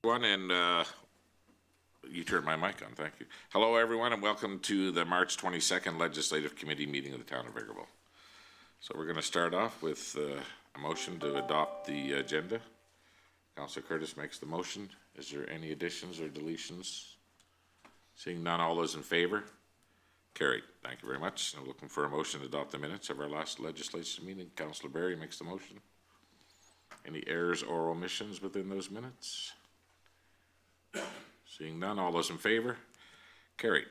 And you turned my mic on, thank you. Hello everyone and welcome to the March 22nd Legislative Committee meeting of the Town of Vegreville. So we're going to start off with a motion to adopt the agenda. Councillor Curtis makes the motion. Is there any additions or deletions? Seeing none, all those in favor? Carried. Thank you very much. I'm looking for a motion to adopt the minutes of our last legislative meeting. Councillor Barry makes the motion. Any errors or omissions within those minutes? Seeing none, all those in favor? Carried.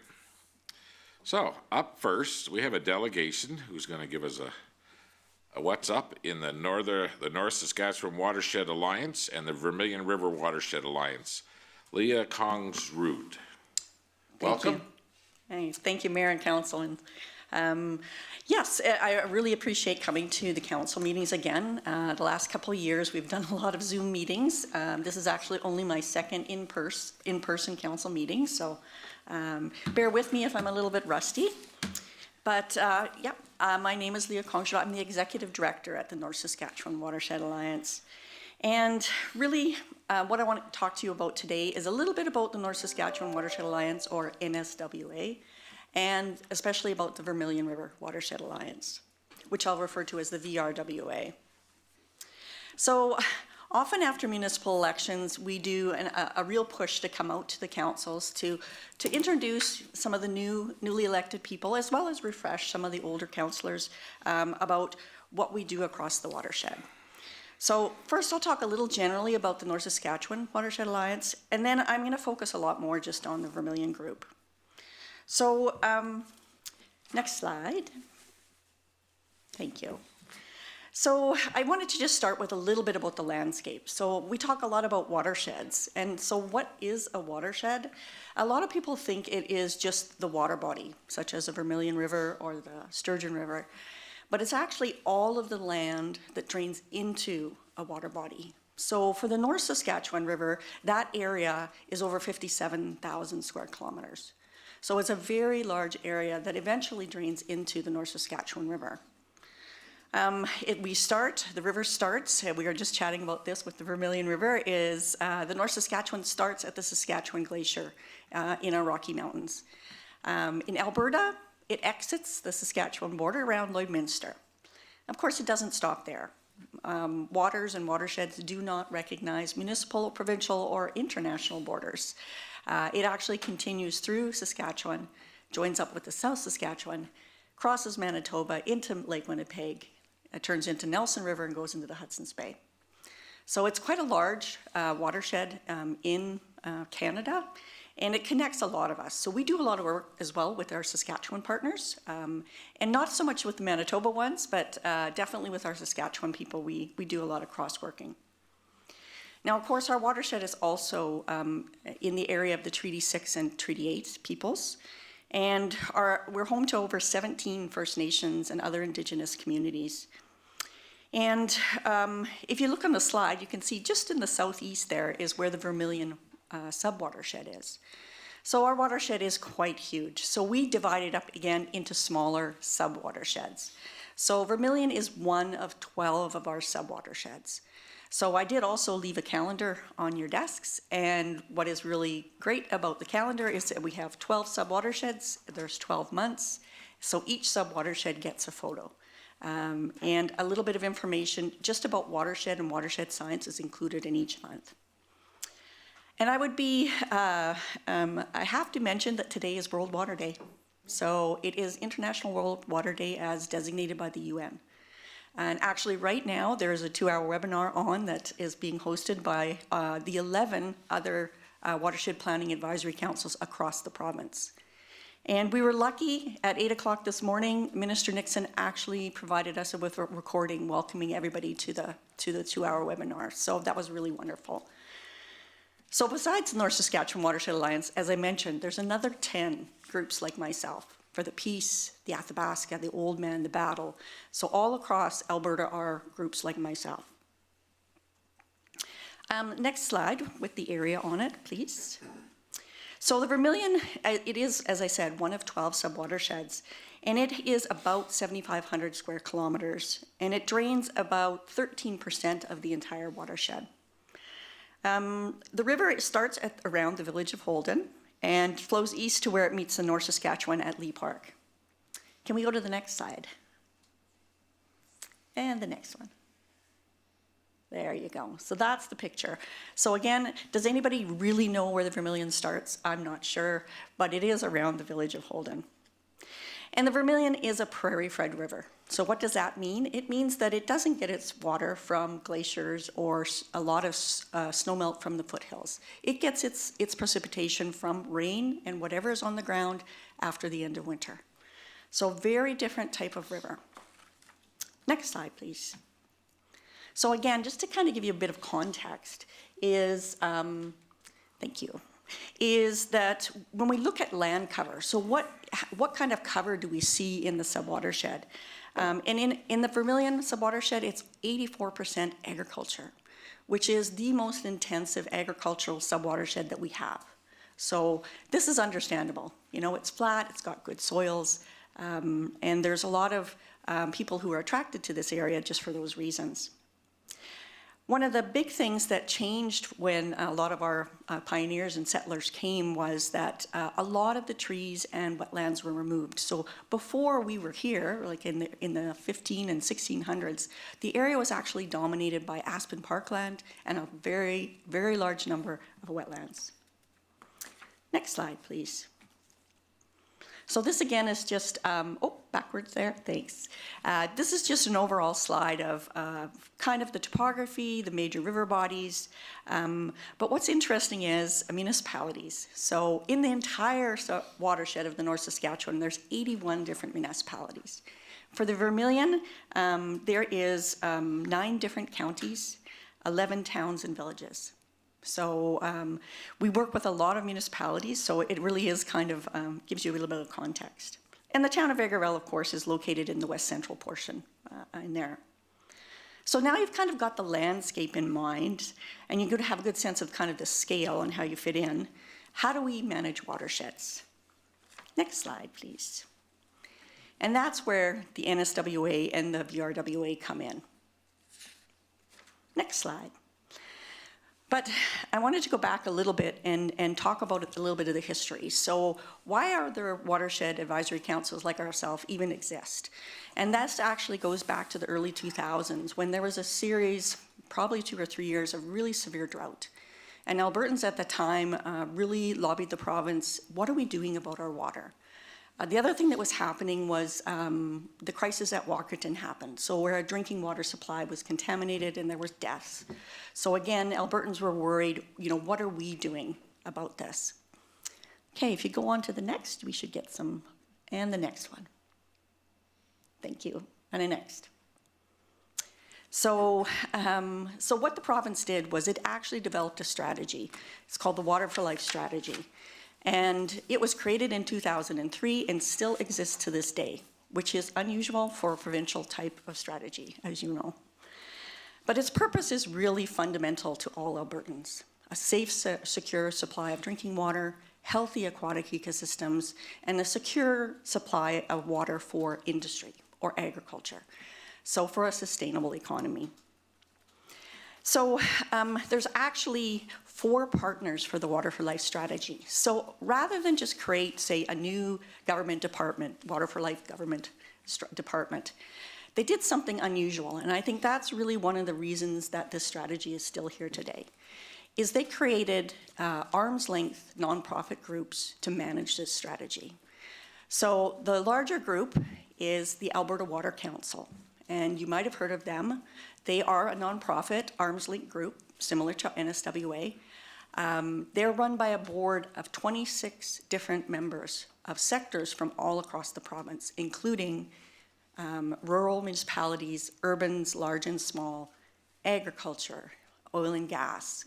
So up first, we have a delegation who's going to give us a what's up in the North Saskatchewan Watershed Alliance and the Vermilion River Watershed Alliance. Leah Kongsrud. Welcome. Thank you, Mayor and Council. And yes, I really appreciate coming to the council meetings again. The last couple of years, we've done a lot of Zoom meetings. This is actually only my second in-person council meeting, so bear with me if I'm a little bit rusty. But my name is Leah Kongsrud. I'm the Executive Director at the North Saskatchewan Watershed Alliance. And really, what I want to talk to you about today is a little bit about the North Saskatchewan Watershed Alliance, or NSWA, and especially about the Vermilion River Watershed Alliance, which I'll refer to as the VRWA. So often after municipal elections, we do a real push to come out to the councils to introduce some of the newly elected people, as well as refresh some of the older councillors about what we do across the watershed. So first I'll talk a little generally about the North Saskatchewan Watershed Alliance, and then I'm going to focus a lot more just on the Vermilion group. So next slide. Thank you. So I wanted to just start with a little bit about the landscape. So we talk a lot about watersheds. And so what is a watershed? A lot of people think it is just the water body, such as the Vermilion River or the Sturgeon River. But it's actually all of the land that drains into a water body. So for the North Saskatchewan River, that area is over 57,000 square kilometers. So it's a very large area that eventually drains into the North Saskatchewan River. The river starts, we were just chatting about this with the Vermilion River, is the North Saskatchewan starts at the Saskatchewan Glacier in our Rocky Mountains. In Alberta, it exits the Saskatchewan border around Lloydminster. Of course, it doesn't stop there. Waters and watersheds do not recognize municipal, provincial, or international borders. It actually continues through Saskatchewan, joins up with the South Saskatchewan, crosses Manitoba into Lake Winnipeg, turns into Nelson River and goes into the Hudson's Bay. So it's quite a large watershed in Canada, and it connects a lot of us. So we do a lot of work as well with our Saskatchewan partners, and not so much with the Manitoba ones, but definitely with our Saskatchewan people, we do a lot of cross-working. Now, of course, our watershed is also in the area of the Treaty 6 and Treaty 8 peoples, and we're home to over 17 First Nations and other Indigenous communities. And if you look on the slide, you can see just in the southeast there is where the Vermilion Sub-Watershed is. So our watershed is quite huge. So we divide it up again into smaller sub-watersheds. So Vermilion is one of 12 of our sub-watersheds. So I did also leave a calendar on your desks, and what is really great about the calendar is that we have 12 sub-watersheds, there's 12 months, so each sub-watershed gets a photo. And a little bit of information just about watershed and watershed science is included in each month. And I have to mention that today is World Water Day. So it is International World Water Day as designated by the UN. And actually right now there's a 2-hour webinar on that is being hosted by the 11 other watershed planning advisory councils across the province. And we were lucky at 8 o'clock this morning, Minister Nixon actually provided us with a recording welcoming everybody to the 2-hour webinar. So that was really wonderful. So besides the North Saskatchewan Watershed Alliance, as I mentioned, there's another 10 groups like myself for the Peace, the Athabasca, the Old Man, the Battle. So all across Alberta are groups like myself. Next slide with the area on it, please. So the Vermilion, it is, as I said, one of 12 sub-watersheds, and it is about 7,500 square kilometers, and it drains about 13% of the entire watershed. The river, it starts at around the village of Holden and flows east to where it meets the North Saskatchewan at Lee Park. Can we go to the next slide? And the next one. There you go. So that's the picture. So again, does anybody really know where the Vermilion starts? I'm not sure, but it is around the village of Holden. And the Vermilion is a prairie-fed river. So what does that mean? It means that it doesn't get its water from glaciers or a lot of snowmelt from the foothills. It gets its precipitation from rain and whatever is on the ground after the end of winter. So very different type of river. Next slide, please. So again, just to kind of give you a bit of context is, thank you, is that when we look at land cover, so what kind of cover do we see in the sub-watershed? And in the Vermilion sub-watershed, it's 84% agriculture, which is the most intensive agricultural sub-watershed that we have. So this is understandable. You know, it's flat, it's got good soils, and there's a lot of people who are attracted to this area just for those reasons. One of the big things that changed when a lot of our pioneers and settlers came was that a lot of the trees and wetlands were removed. So before we were here, like in the 15 and 1600s, the area was actually dominated by aspen parkland and a very, very large number of wetlands. Next slide, please. So this again is just, oh, backwards there, thanks. This is just an overall slide of kind of the topography, the major river bodies. But what's interesting is municipalities. So in the entire watershed of the North Saskatchewan, there's 81 different municipalities. For the Vermilion, there is 9 different counties, 11 towns and villages. So we work with a lot of municipalities, so it really is kind of gives you a little bit of context. And the town of Vegreville, of course, is located in the west central portion in there. So now you've kind of got the landscape in mind, and you're going to have a good sense of kind of the scale and how you fit in. How do we manage watersheds? Next slide, please. And that's where the NSWA and the VRWA come in. Next slide. But I wanted to go back a little bit and talk about a little bit of the history. So why are there watershed advisory councils like ourselves even exist? And that actually goes back to the early 2000s when there was a series, probably 2 or 3 years, of really severe drought. And Albertans at the time really lobbied the province, what are we doing about our water? The other thing that was happening was the crisis at Aquatic happened. So where our drinking water supply was contaminated and there was deaths. So again, Albertans were worried, you know, what are we doing about this? Okay, if you go on to the next, we should get some, and the next one. Thank you, and the next. So, so what the province did was it actually developed a strategy. It's called the Water for Life Strategy. And it was created in 2003 and still exists to this day, which is unusual for a provincial type of strategy, as you know. But its purpose is really fundamental to all Albertans. A safe, secure supply of drinking water, healthy aquatic ecosystems, and a secure supply of water for industry or agriculture. So for a sustainable economy. So there's actually 4 partners for the Water for Life strategy. So rather than just create, say, a new government department, Water for Life government department, they did something unusual. And I think that's really one of the reasons that this strategy is still here today, is they created arm's length nonprofit groups to manage this strategy. So the larger group is the Alberta Water Council. And you might have heard of them. They are a nonprofit arm's length group, similar to NSWA. They're run by a board of 26 different members of sectors from all across the province, including rural municipalities, urbans, large and small, agriculture, oil and gas,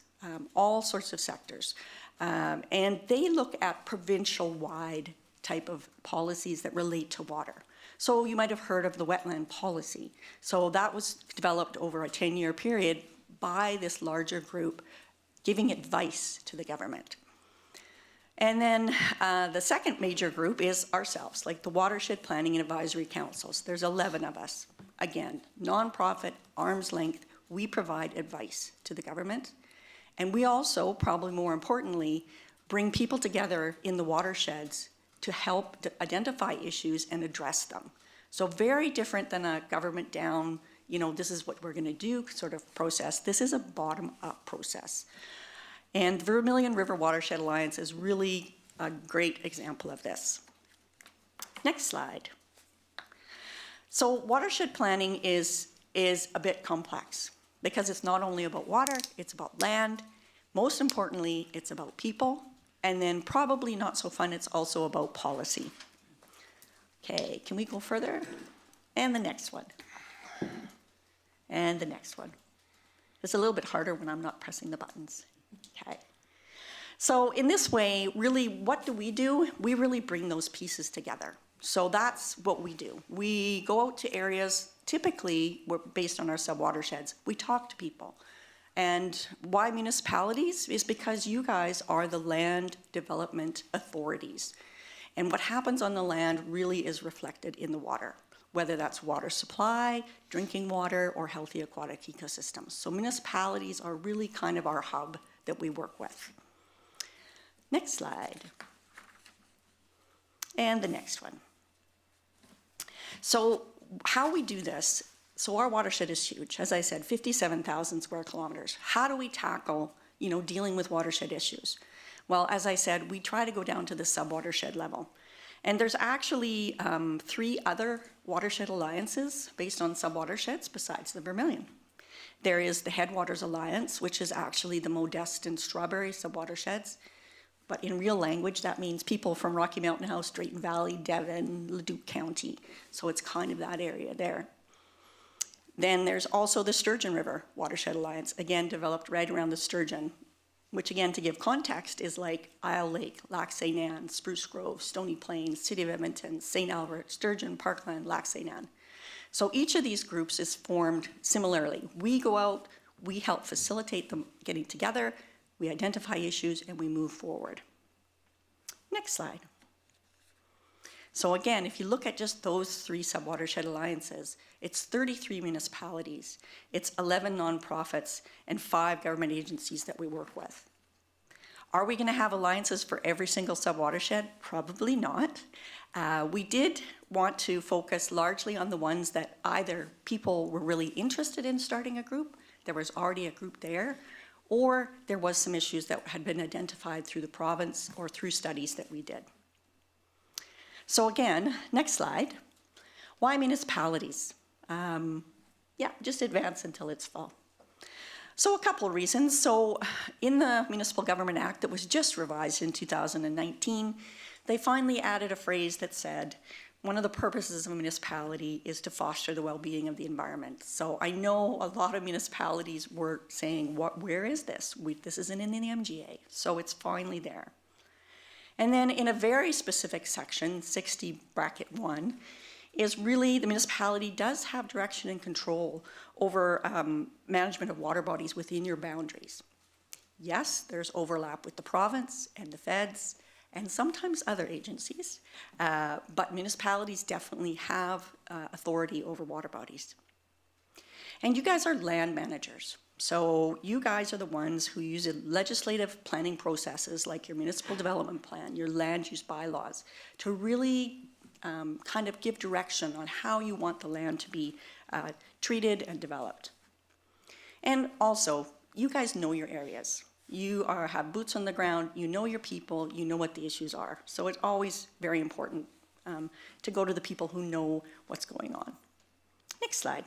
all sorts of sectors. And they look at provincial-wide type of policies that relate to water. So you might have heard of the wetland policy. So that was developed over a 10-year period by this larger group, giving advice to the government. And then the second major group is ourselves, like the Watershed Planning and Advisory Councils. There's 11 of us. Again, nonprofit, arm's length, we provide advice to the government. And we also, probably more importantly, bring people together in the watersheds to help to identify issues and address them. So very different than a government down, you know, this is what we're gonna do sort of process. This is a bottom-up process. And the Vermilion River Watershed Alliance is really a great example of this. Next slide. So watershed planning is a bit complex because it's not only about water, it's about land. Most importantly, it's about people. And then probably not so fun, it's also about policy. Okay, can we go further? And the next one. And the next one. It's a little bit harder when I'm not pressing the buttons. Okay. So in this way, really, what do? We really bring those pieces together. So that's what we do. We go out to areas, typically, we're based on our sub-watersheds. We talk to people. And why municipalities is because you guys are the land development authorities. And what happens on the land really is reflected in the water, whether that's water supply, drinking water, or healthy aquatic ecosystems. So municipalities are really kind of our hub that we work with. Next slide. And the next one. So how we do this, so our watershed is huge. As I said, 57,000 square kilometers. How do we tackle, you know, dealing with watershed issues? Well, as I said, we try to go down to the sub-watershed level. And there's actually 3 other watershed alliances based on sub-watersheds besides the Vermilion. There is the Headwaters Alliance, which is actually the Modeste and Strawberry sub-watersheds. But in real language, that means people from Rocky Mountain House, Drayton Valley, Devon, Leduc County. So it's kind of that area there. Then there's also the Sturgeon River Watershed Alliance, again, developed right around the Sturgeon, which again, to give context, is like Isle Lake, Lac St. Anne, Spruce Grove, Stony Plains, City of Edmonton, St. Albert, Sturgeon, Parkland, Lac St. Anne. So each of these groups is formed similarly. We go out, we help facilitate them getting together, we identify issues, and we move forward. Next slide. So again, if you look at just those 3 sub-watershed alliances, it's 33 municipalities, it's 11 nonprofits, and 5 government agencies that we work with. Are we going to have alliances for every single sub-watershed? Probably not. We did want to focus largely on the ones that either people were really interested in starting a group, there was already a group there, or there was some issues that had been identified through the province or through studies that we did. So again, next slide. Why municipalities? Yeah, just advance until it's full. So a couple of reasons. So in the Municipal Government Act that was just revised in 2019, they finally added a phrase that said, one of the purposes of a municipality is to foster the well-being of the environment. So I know a lot of municipalities were saying, where is this? This isn't in the MGA. So it's finally there. And then in a very specific section, 60(1), is really the municipality does have direction and control over management of water bodies within your boundaries. Yes, there's overlap with the province and the feds and sometimes other agencies, but municipalities definitely have authority over water bodies. And you guys are land managers. So you guys are the ones who use legislative planning processes like your municipal development plan, your land use bylaws, to really kind of give direction on how you want the land to be treated and developed. And also, you guys know your areas. You have boots on the ground, you know your people, you know what the issues are. So it's always very important to go to the people who know what's going on. Next slide.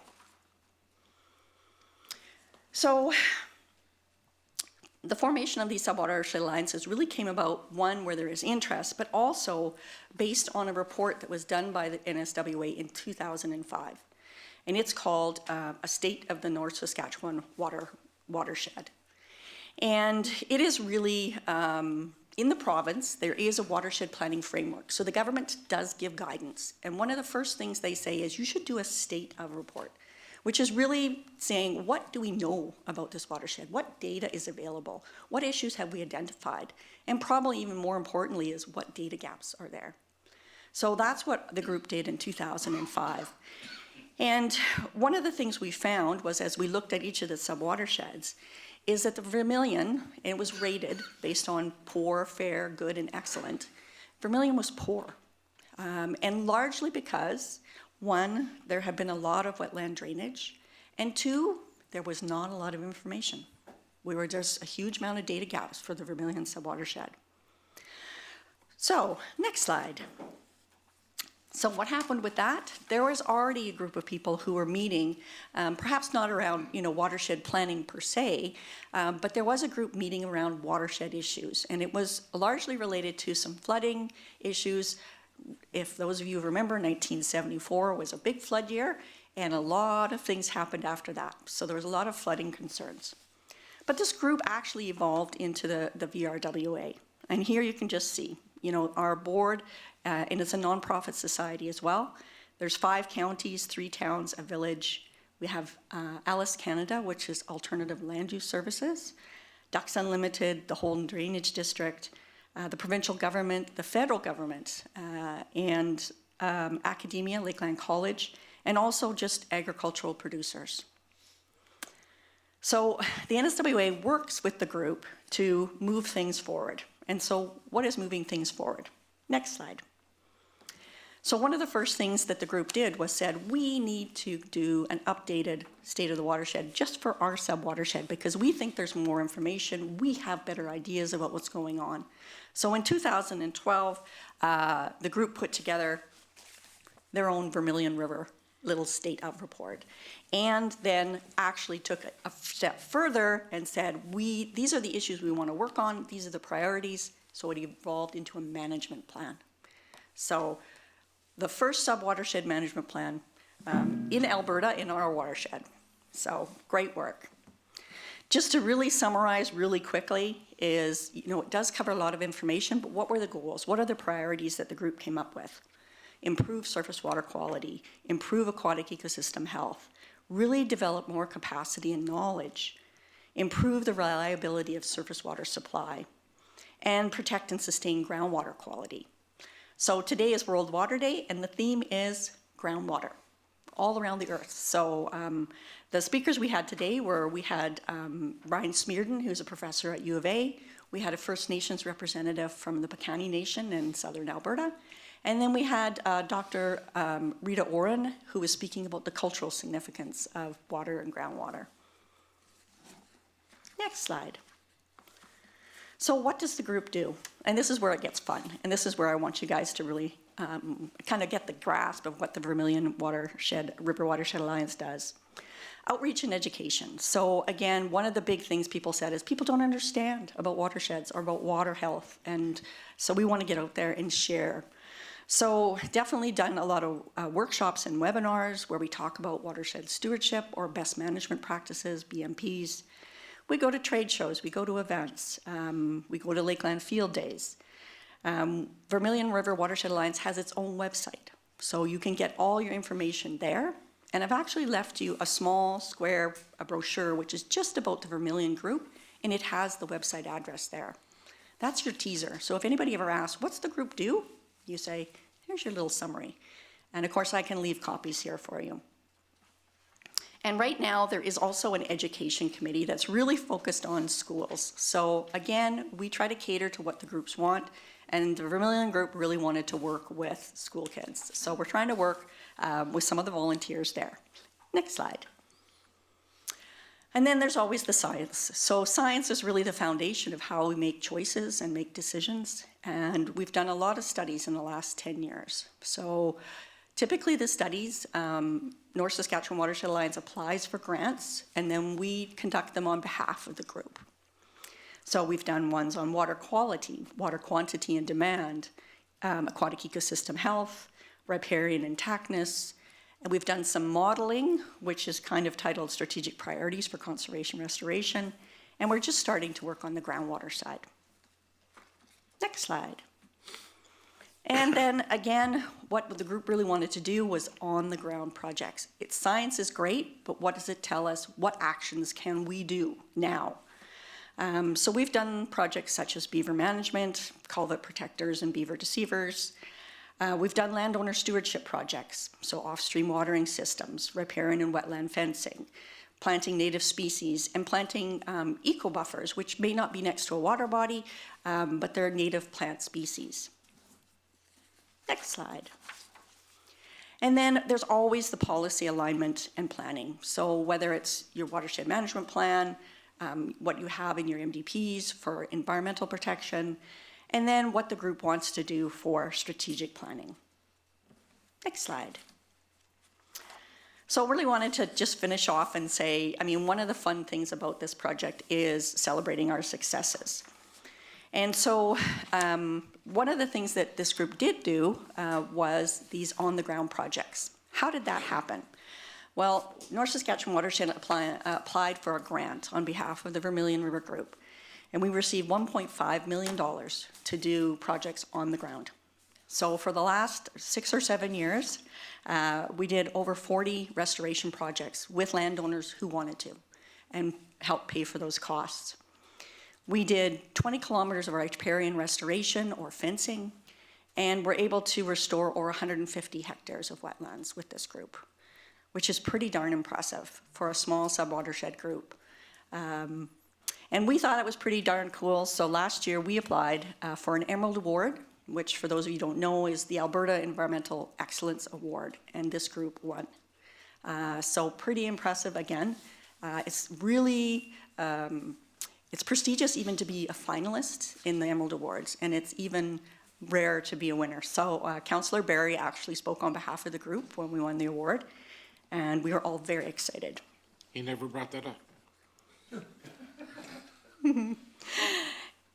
So the formation of these sub-watershed alliances really came about, one, where there is interest, but also based on a report that was done by the NSWA in 2005. And it's called A State of the North Saskatchewan Watershed. And it is really, in the province, there is a watershed planning framework. So the government does give guidance. And one of the first things they say is you should do a state of report, which is really saying, what do we know about this watershed? What data is available? What issues have we identified? And probably even more importantly is what data gaps are there? So that's what the group did in 2005. And one of the things we found was, as we looked at each of the sub-watersheds, is that the Vermilion, it was rated based on poor, fair, good, and excellent. Vermilion was poor, and largely because, one, there had been a lot of wetland drainage, and two, there was not a lot of information. We were just a huge amount of data gaps for the Vermilion Sub-Watershed. So, next slide. So what happened with that? There was already a group of people who were meeting, perhaps not around, watershed planning per se, but there was a group meeting around watershed issues, and it was largely related to some flooding issues. If those of you remember, 1974 was a big flood year, and a lot of things happened after that. So there was a lot of flooding concerns. But this group actually evolved into the VRWA, and here you can just see, our board, and it's a nonprofit society as well. There's 5 counties, 3 towns, a village. We have Alice Canada, which is Alternative Land Use Services, Ducks Unlimited, the Holden Drainage District, the provincial government, the federal government, and academia, Lakeland College, and also just agricultural producers. So the NSWA works with the group to move things forward. And so what is moving things forward? Next slide. So one of the first things that the group did was said, we need to do an updated state of the watershed just for our sub-watershed because we think there's more information, we have better ideas about what's going on. So in 2012, the group put together their own Vermilion River little state of report, and then actually took a step further and said, these are the issues we want to work on, these are the priorities, so it evolved into a management plan. So the first sub-watershed management plan in Alberta in our watershed. So great work. Just to really summarize really quickly is, it does cover a lot of information, but what were the goals? What are the priorities that the group came up with? Improve surface water quality, improve aquatic ecosystem health, really develop more capacity and knowledge, improve the reliability of surface water supply, and protect and sustain groundwater quality. So today is World Water Day, and the theme is groundwater, all around the earth. So the speakers we had today we had Ryan Smearden, who's a professor at U of A. We had a First Nations representative from the Piikani Nation in southern Alberta. And then we had Dr. Rita Oren, who was speaking about the cultural significance of water and groundwater. Next slide. So what does the group do? And this is where it gets fun. And this is where I want you guys to really kind of get the grasp of what the Vermilion River Watershed Alliance does. Outreach and education. So again, one of the big things people said is people don't understand about watersheds or about water health. And so we want to get out there and share. So definitely done a lot of workshops and webinars where we talk about watershed stewardship or best management practices, BMPs. We go to trade shows, we go to events, we go to Lakeland Field Days. Vermilion River Watershed Alliance has its own website, so you can get all your information there. And I've actually left you a small square brochure, which is just about the Vermilion group, and it has the website address there. That's your teaser. So if anybody ever asks, what's the group do? You say, here's your little summary. And of course, I can leave copies here for you. And right now, there is also an education committee that's really focused on schools. So again, we try to cater to what the groups want, and the Vermilion group really wanted to work with school kids. So we're trying to work with some of the volunteers there. Next slide. And then there's always the science. So science is really the foundation of how we make choices and make decisions. And we've done a lot of studies in the last 10 years. So typically the studies, North Saskatchewan Watershed Alliance applies for grants, and then we conduct them on behalf of the group. So we've done ones on water quality, water quantity and demand, aquatic ecosystem health, riparian intactness, and we've done some modeling, which is kind of titled Strategic Priorities for Conservation Restoration, and we're just starting to work on the groundwater side. Next slide. And then again, what the group really wanted to do was on-the-ground projects. Science is great, but what does it tell us? What actions can we do now? So we've done projects such as beaver management, culvert protectors and beaver deceivers. We've done landowner stewardship projects, so off-stream watering systems, riparian and wetland fencing, planting native species, and planting eco buffers, which may not be next to a water body, but they're native plant species. Next slide. And then there's always the policy alignment and planning. So whether it's your watershed management plan, what you have in your MDPs for environmental protection, and then what the group wants to do for strategic planning. Next slide. So I really wanted to just finish off and say, I mean, one of the fun things about this project is celebrating our successes. And so one of the things that this group did do was these on-the-ground projects. How did that happen? Well, North Saskatchewan Watershed applied for a grant on behalf of the Vermilion River Group, and we received $1.5 million to do projects on the ground. So for the last 6 or 7 years, we did over 40 restoration projects with landowners who wanted to and helped pay for those costs. We did 20 kilometers of riparian restoration or fencing, and we're able to restore over 150 hectares of wetlands with this group, which is pretty darn impressive for a small sub-watershed group. And we thought it was pretty darn cool, so last year we applied for an Emerald Award, which for those of you who don't know is the Alberta Environmental Excellence Award, and this group won. So pretty impressive again. It's really, it's prestigious even to be a finalist in the Emerald Awards, and it's even rare to be a winner. So Councillor Barry actually spoke on behalf of the group when we won the award, and we are all very excited. He never brought that up.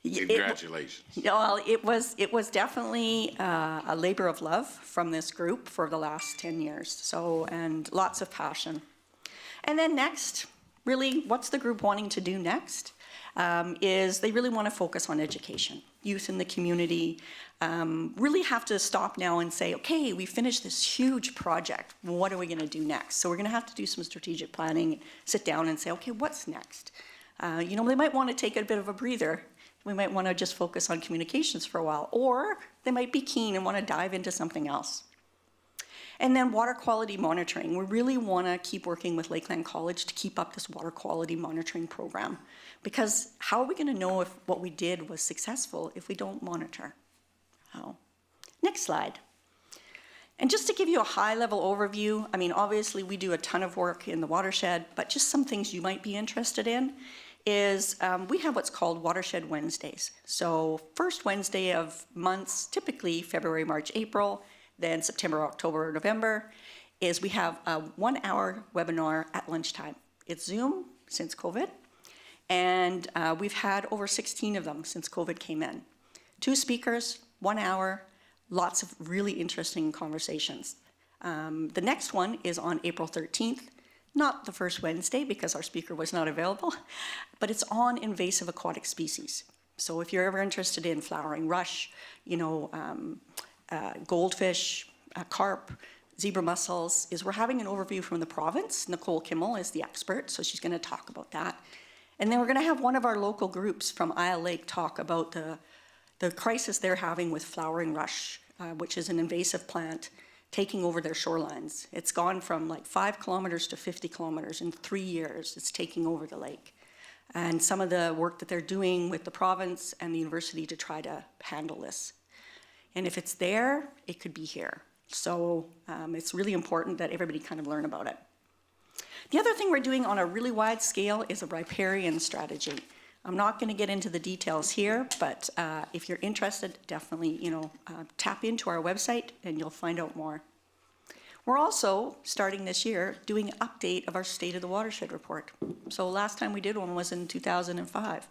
Congratulations. Well, it was definitely a labor of love from this group for the last 10 years. So, and lots of passion. And then next, really, what's the group wanting to do next? Is they really want to focus on education. Youth in the community really have to stop now and say, okay, we finished this huge project. What are we going to do next? So we're going to have to do some strategic planning, sit down and say, okay, what's next? You know, they might want to take a bit of a breather. We might want to just focus on communications for a while, or they might be keen and want to dive into something else. And then water quality monitoring. We really want to keep working with Lakeland College to keep up this water quality monitoring program, because how are we going to know if what we did was successful if we don't monitor? Oh. Next slide. And just to give you a high-level overview, I mean, obviously we do a ton of work in the watershed, but just some things you might be interested in is we have what's called Watershed Wednesdays. So first Wednesday of months, typically February, March, April, then September, October, November, is we have a 1-hour webinar at lunchtime. It's Zoom since COVID, and we've had over 16 of them since COVID came in. 2 speakers, 1 hour, lots of really interesting conversations. The next one is on April 13th, not the first Wednesday because our speaker was not available, but it's on invasive aquatic species. So if you're ever interested in flowering rush, you know, goldfish, carp, zebra mussels, we're having an overview from the province. Nicole Kimmel is the expert, so she's going to talk about that. And then we're going to have one of our local groups from Isle Lake talk about the crisis they're having with flowering rush, which is an invasive plant taking over their shorelines. It's gone from like 5 kilometers to 50 kilometers in 3 years. It's taking over the lake. And some of the work that they're doing with the province and the university to try to handle this. And if it's there, it could be here. So it's really important that everybody kind of learn about it. The other thing we're doing on a really wide scale is a riparian strategy. I'm not going to get into the details here, but if you're interested, definitely, you know, tap into our website and you'll find out more. We're also, starting this year, doing an update of our State of the Watershed report. So last time we did one was in 2005.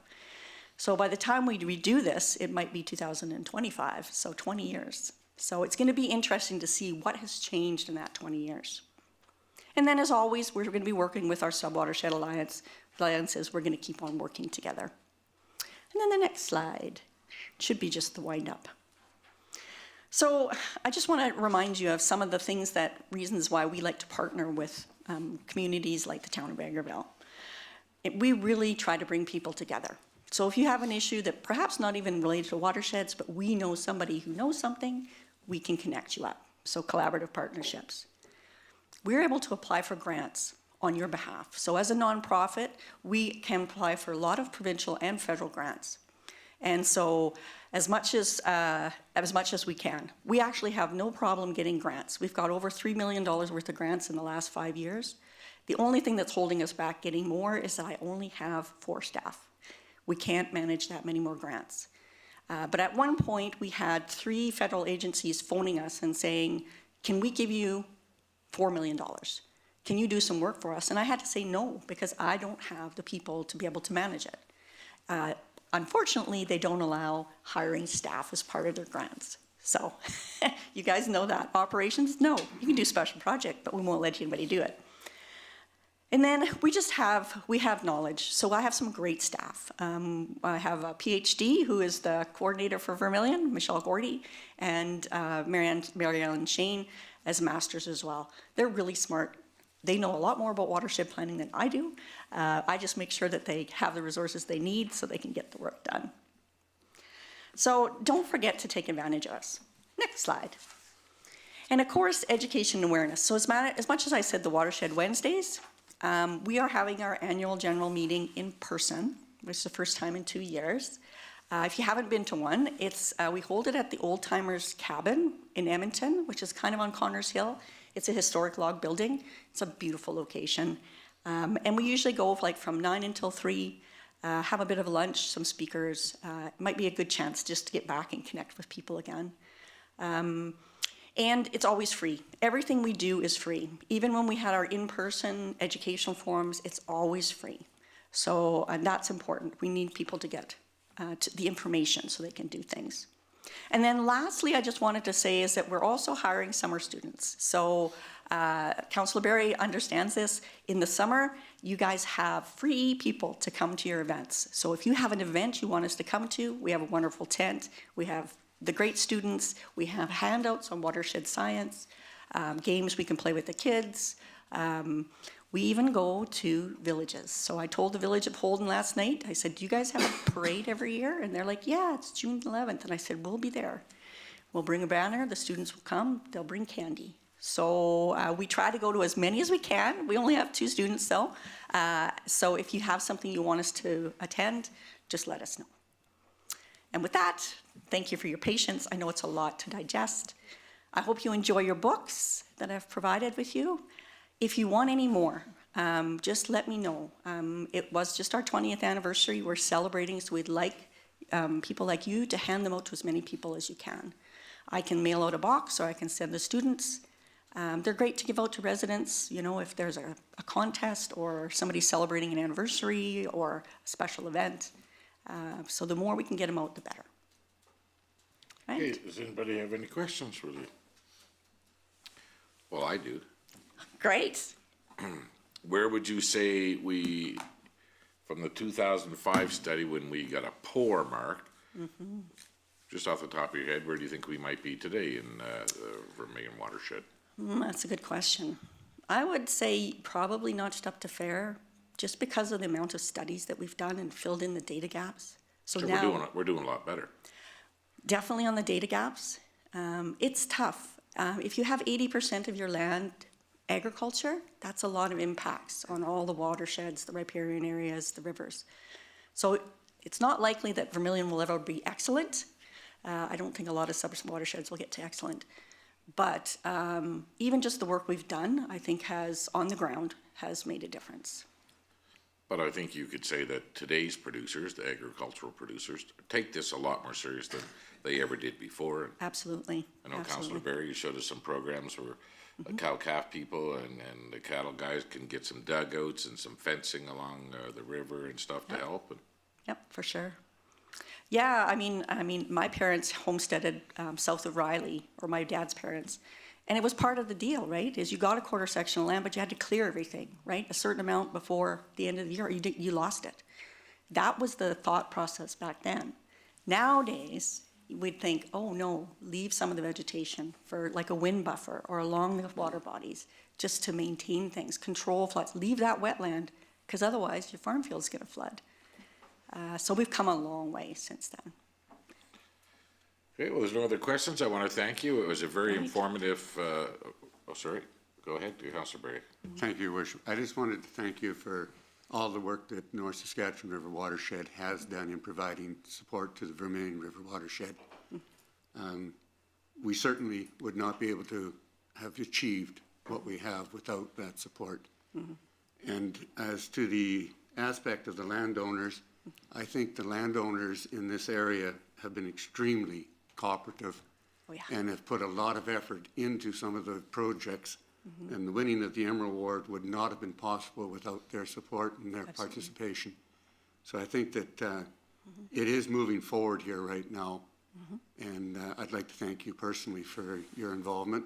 So by the time we redo this, it might be 2025, so 20 years. So it's going to be interesting to see what has changed in that 20 years. And then as always, we're going to be working with our Sub-Watershed alliances. We're going to keep on working together. And then the next slide should be just the wind up. So I just want to remind you of some of the reasons why we like to partner with communities like the town of Vegreville. We really try to bring people together. So if you have an issue that perhaps not even related to watersheds, but we know somebody who knows something, we can connect you up. So collaborative partnerships. We're able to apply for grants on your behalf. So as a nonprofit, we can apply for a lot of provincial and federal grants. And so as much as we can, we actually have no problem getting grants. We've got over $3 million worth of grants in the last 5 years. The only thing that's holding us back getting more is that I only have 4 staff. We can't manage that many more grants. But at one point, we had 3 federal agencies phoning us and saying, can we give you $4 million? Can you do some work for us? And I had to say no, because I don't have the people to be able to manage it. Unfortunately, they don't allow hiring staff as part of their grants. So you guys know that. Operations, no, you can do special project, but we won't let anybody do it. And then we have knowledge. So I have some great staff. I have a PhD who is the coordinator for Vermilion, Michelle Gordy, and Marianne Shane as masters as well. They're really smart. They know a lot more about watershed planning than I do. I just make sure that they have the resources they need so they can get the work done. So don't forget to take advantage of us. Next slide. And of course, education and awareness. So as much as I said the Watershed Wednesdays, we are having our annual general meeting in person, which is the first time in 2 years. If you haven't been to one, we hold it at the Old Timers Cabin in Edmonton, which is kind of on Connors Hill. It's a historic log building. It's a beautiful location. And we usually go from 9 until 3, have a bit of lunch, some speakers. It might be a good chance just to get back and connect with people again. And it's always free. Everything we do is free. Even when we had our in-person educational forums, it's always free. So that's important. We need people to get to the information so they can do things. And then lastly, I just wanted to say is that we're also hiring summer students. So Councillor Barry understands this. In the summer, you guys have free people to come to your events. So if you have an event you want us to come to, we have a wonderful tent. We have the great students. We have handouts on watershed science, games we can play with the kids. We even go to villages. So I told the village of Holden last night, I said, do you guys have a parade every year? And they're like, yeah, it's June 11th. And I said, we'll be there. We'll bring a banner, the students will come, they'll bring candy. So we try to go to as many as we can. We only have 2 students though. So if you have something you want us to attend, just let us know. And with that, thank you for your patience. I know it's a lot to digest. I hope you enjoy your books that I've provided with you. If you want any more, just let me know. It was just our 20th anniversary. We're celebrating, so we'd like people like you to hand them out to as many people as you can. I can mail out a box or I can send the students. They're great to give out to residents, you know, if there's a contest or somebody celebrating an anniversary or a special event. So the more we can get them out, the better. Right? Okay, does anybody have any questions for you? Well, I do. Great. Where would you say from the 2005 study when we got a poor mark, just off the top of your head, where do you think we might be today in the Vermilion watershed? That's a good question. I would say probably notched up to fair, just because of the amount of studies that we've done and filled in the data gaps. So now we're doing a lot better. Definitely on the data gaps. It's tough. If you have 80% of your land agriculture, that's a lot of impacts on all the watersheds, the riparian areas, the rivers. So it's not likely that Vermilion will ever be excellent. I don't think a lot of sub-watersheds will get to excellent. But even just the work we've done, I think on the ground, has made a difference. But I think you could say that today's producers, the agricultural producers, take this a lot more serious than they ever did before. Absolutely. I know Councillor Barry, you showed us some programs where the cow-calf people and the cattle guys can get some dugouts and some fencing along the river and stuff to help. Yep, for sure. Yeah, I mean, my parents homesteaded south of Riley, or my dad's parents, and it was part of the deal, right? Is you got a quarter section of land, but you had to clear everything, right? A certain amount before the end of the year, or you lost it. That was the thought process back then. Nowadays, we'd think, oh no, leave some of the vegetation for like a wind buffer or along the water bodies, just to maintain things, control floods. Leave that wetland, because otherwise your farm field's gonna flood. So we've come a long way since then. Okay, well, there's no other questions. I want to thank you. It was a very informative, oh, sorry. Go ahead, Councillor Berry. Thank you, Your Worship. I just wanted to thank you for all the work that North Saskatchewan River Watershed has done in providing support to the Vermilion River Watershed. We certainly would not be able to have achieved what we have without that support. And as to the aspect of the landowners, I think the landowners in this area have been extremely cooperative and have put a lot of effort into some of the projects. And the winning of the Emerald Award would not have been possible without their support and their participation. So I think that it is moving forward here right now. And I'd like to thank you personally for your involvement.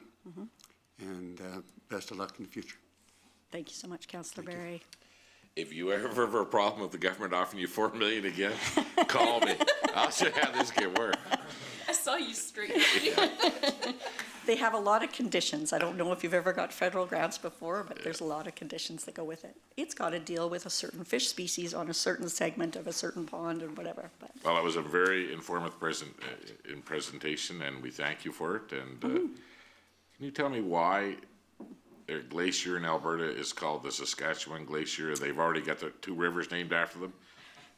And best of luck in the future. Thank you so much, Councillor Berry. If you ever have a problem with the government offering you $4 million again, call me. I'll show you how this can work. I saw you straight. They have a lot of conditions. I don't know if you've ever got federal grants before, but there's a lot of conditions that go with it. It's got to deal with a certain fish species on a certain segment of a certain pond and whatever. But. Well, it was a very informative presentation, and we thank you for it. And can you tell me why their glacier in Alberta is called the Saskatchewan Glacier? They've already got the two rivers named after them.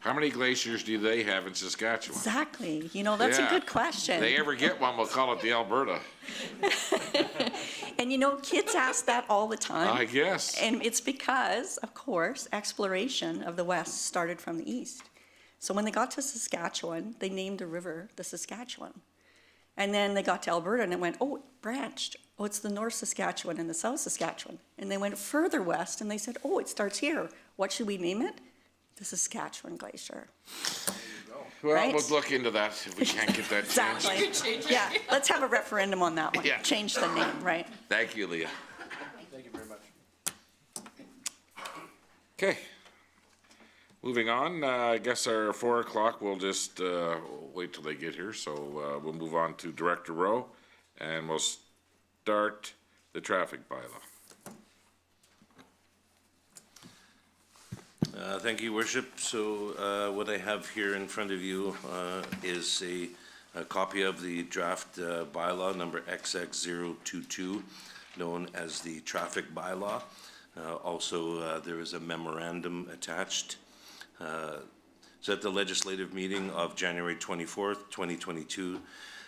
How many glaciers do they have in Saskatchewan? Exactly. You know, that's a good question. If they ever get one, we'll call it the Alberta. And you know, kids ask that all the time. I guess. And it's because, of course, exploration of the West started from the East. So when they got to Saskatchewan, they named the river the Saskatchewan. And then they got to Alberta and it went, oh, it branched. Oh, it's the North Saskatchewan and the South Saskatchewan. And they went further west and they said, oh, it starts here. What should we name it? The Saskatchewan Glacier. Well, Right? we'll look into that if we can't get that changed. Exactly. Yeah, let's have a referendum on that one. Yeah. Change the name, right? Thank you, Leah. Thank you very much. Okay. Moving on, I guess our 4 o'clock, we'll just wait till they get here. So we'll move on to Director Rowe, and we'll start the traffic bylaw. Thank you, Worship. So what I have here in front of you is a copy of the draft bylaw number XX022, known as the Traffic Bylaw. Also, there is a memorandum attached. So at the legislative meeting of January 24th, 2022,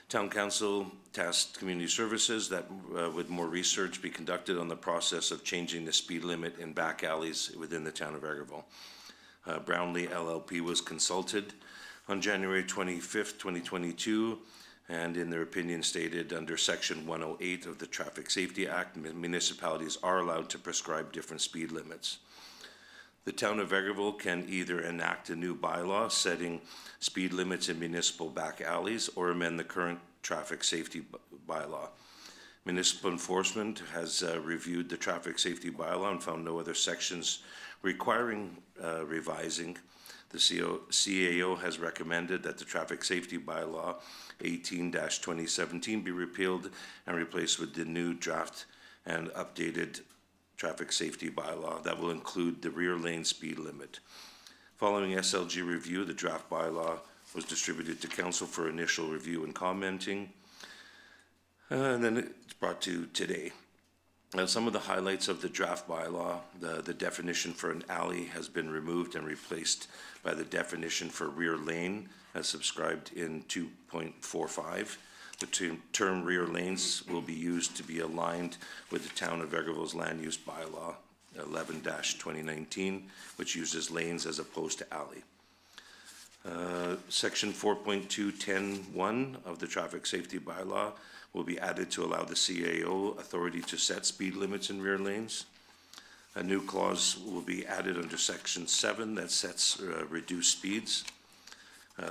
Town Council tasked Community Services that with more research be conducted on the process of changing the speed limit in back alleys within the town of Vegreville. Brownlee LLP was consulted on January 25th, 2022, and in their opinion stated under Section 108 of the Traffic Safety Act, municipalities are allowed to prescribe different speed limits. The town of Vegreville can either enact a new bylaw setting speed limits in municipal back alleys or amend the current traffic safety bylaw. Municipal enforcement has reviewed the traffic safety bylaw and found no other sections requiring revising. The CAO has recommended that the traffic safety bylaw 18-2017 be repealed and replaced with the new draft and updated traffic safety bylaw that will include the rear lane speed limit. Following SLG review, the draft bylaw was distributed to council for initial review and commenting, and then it's brought to today. Some of the highlights of the draft bylaw: the definition for an alley has been removed and replaced by the definition for rear lane as subscribed in 2.45. The term rear lanes will be used to be aligned with the town of Vegreville's land use bylaw 11-2019, which uses lanes as opposed to alley. Section 4.210(1) of the traffic safety bylaw will be added to allow the CAO authority to set speed limits in rear lanes. A new clause will be added under Section 7 that sets reduced speeds.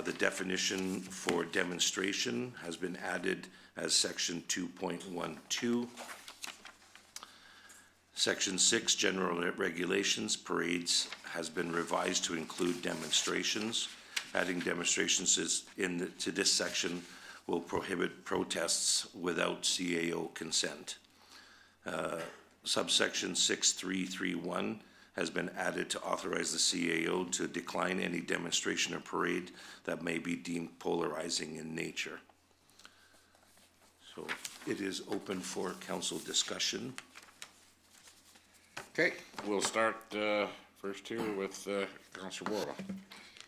The definition for demonstration has been added as Section 2.12. Section 6, general regulations, parades, has been revised to include demonstrations. Adding demonstrations to this section will prohibit protests without CAO consent. Subsection 6331 has been added to authorize the CAO to decline any demonstration or parade that may be deemed polarizing in nature. So it is open for council discussion. Okay, we'll start first here with Councillor Worrell.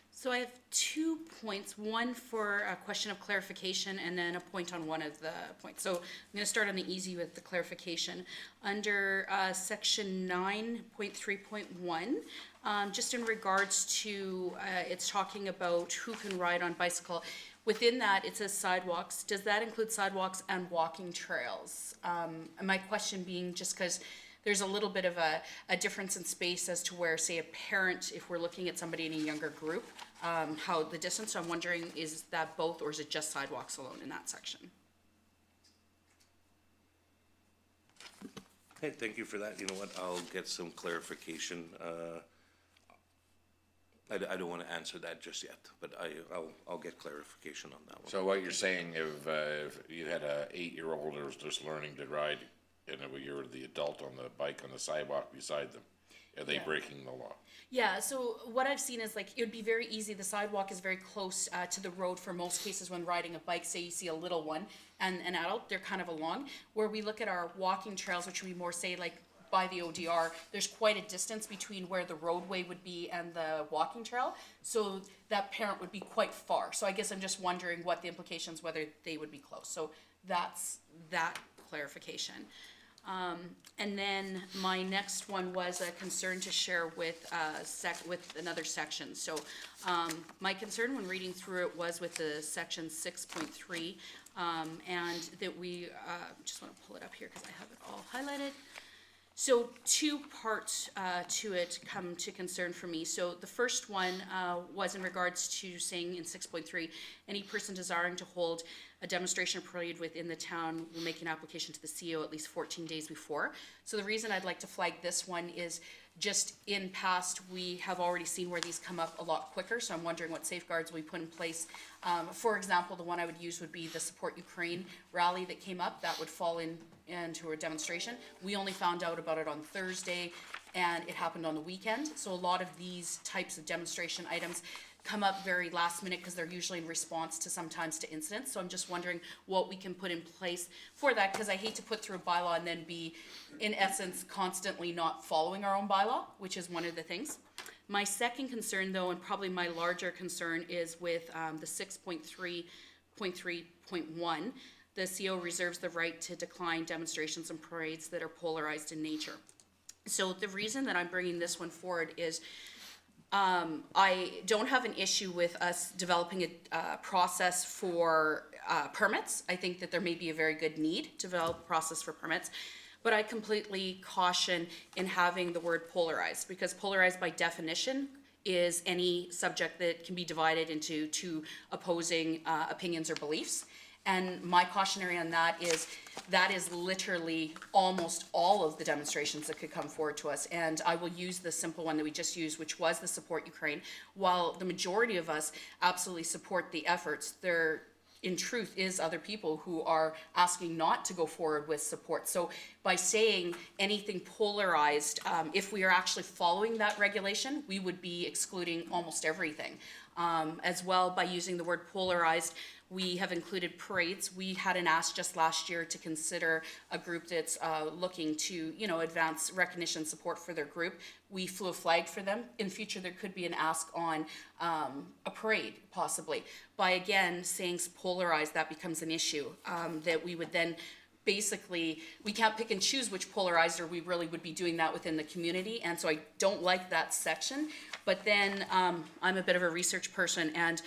So I have 2 points, one for a question of clarification and then a point on one of the points. So I'm going to start on the easy with the clarification. Under section 9.3.1, just in regards to, it's talking about who can ride on bicycle. Within that, it says sidewalks. Does that include sidewalks and walking trails? And my question being just because there's a little bit of a difference in space as to where, say, a parent, if we're looking at somebody in a younger group, how the distance, so I'm wondering, is that both or is it just sidewalks alone in that section? Hey, thank you for that. You know what, I'll get some clarification. I don't want to answer that just yet, but I'll get clarification on that one. So what you're saying, if you had a 8-year-old who was just learning to ride, and you're the adult on the bike on the sidewalk beside them, are they breaking the law? Yeah, so what I've seen is like, it would be very easy, the sidewalk is very close to the road for most cases when riding a bike, say you see a little one and an adult, they're kind of along. Where we look at our walking trails, which would be more say like by the ODR, there's quite a distance between where the roadway would be and the walking trail. So that parent would be quite far. So I guess I'm just wondering what the implications, whether they would be close. So that's that clarification. And then my next one was a concern to share with another section. So my concern when reading through it was with the section 6.3, and that we just want to pull it up here because I have it all highlighted. So 2 parts to it come to concern for me. So the first one was in regards to saying in 6.3, any person desiring to hold a demonstration parade within the town will make an application to the CEO at least 14 days before. So the reason I'd like to flag this one is just in past, we have already seen where these come up a lot quicker. So I'm wondering what safeguards we put in place. For example, the one I would use would be the Support Ukraine rally that came up. That would fall into a demonstration. We only found out about it on Thursday and it happened on the weekend. So a lot of these types of demonstration items come up very last minute because they're usually in response to sometimes to incidents. So I'm just wondering what we can put in place for that, because I hate to put through a bylaw and then be in essence constantly not following our own bylaw, which is one of the things. My second concern though, and probably my larger concern, is with the 6.3.3.1. The CEO reserves the right to decline demonstrations and parades that are polarized in nature. So the reason that I'm bringing this one forward is I don't have an issue with us developing a process for permits. I think that there may be a very good need to develop a process for permits, but I completely caution in having the word polarized, because polarized by definition is any subject that can be divided into 2 opposing opinions or beliefs. And my cautionary on that is literally almost all of the demonstrations that could come forward to us. And I will use the simple one that we just used, which was the Support Ukraine. While the majority of us absolutely support the efforts, there in truth is other people who are asking not to go forward with support. So by saying anything polarized, if we are actually following that regulation, we would be excluding almost everything. As well, by using the word polarized, we have included parades. We had an ask just last year to consider a group that's looking to, advance recognition support for their group. We flew a flag for them. In future, there could be an ask on a parade, possibly. By again saying polarized, that becomes an issue that we would then basically, we can't pick and choose which polarized, or we really would be doing that within the community. And so I don't like that section. But then I'm a bit of a research person, and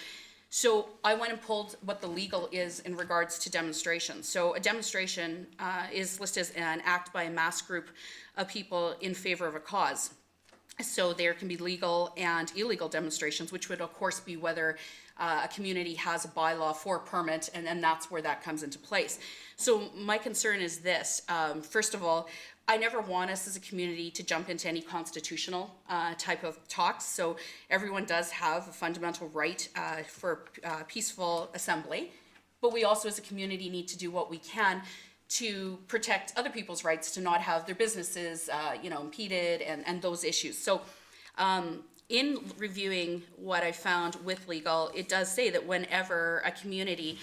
so I went and pulled what the legal is in regards to demonstrations. So a demonstration is listed as an act by a mass group of people in favor of a cause. So there can be legal and illegal demonstrations, which would of course be whether a community has a bylaw for a permit, and then that's where that comes into place. So my concern is this. First of all, I never want us as a community to jump into any constitutional type of talks. So everyone does have a fundamental right for peaceful assembly, but we also as a community need to do what we can to protect other people's rights to not have their businesses impeded and those issues. So in reviewing what I found with legal, it does say that whenever a community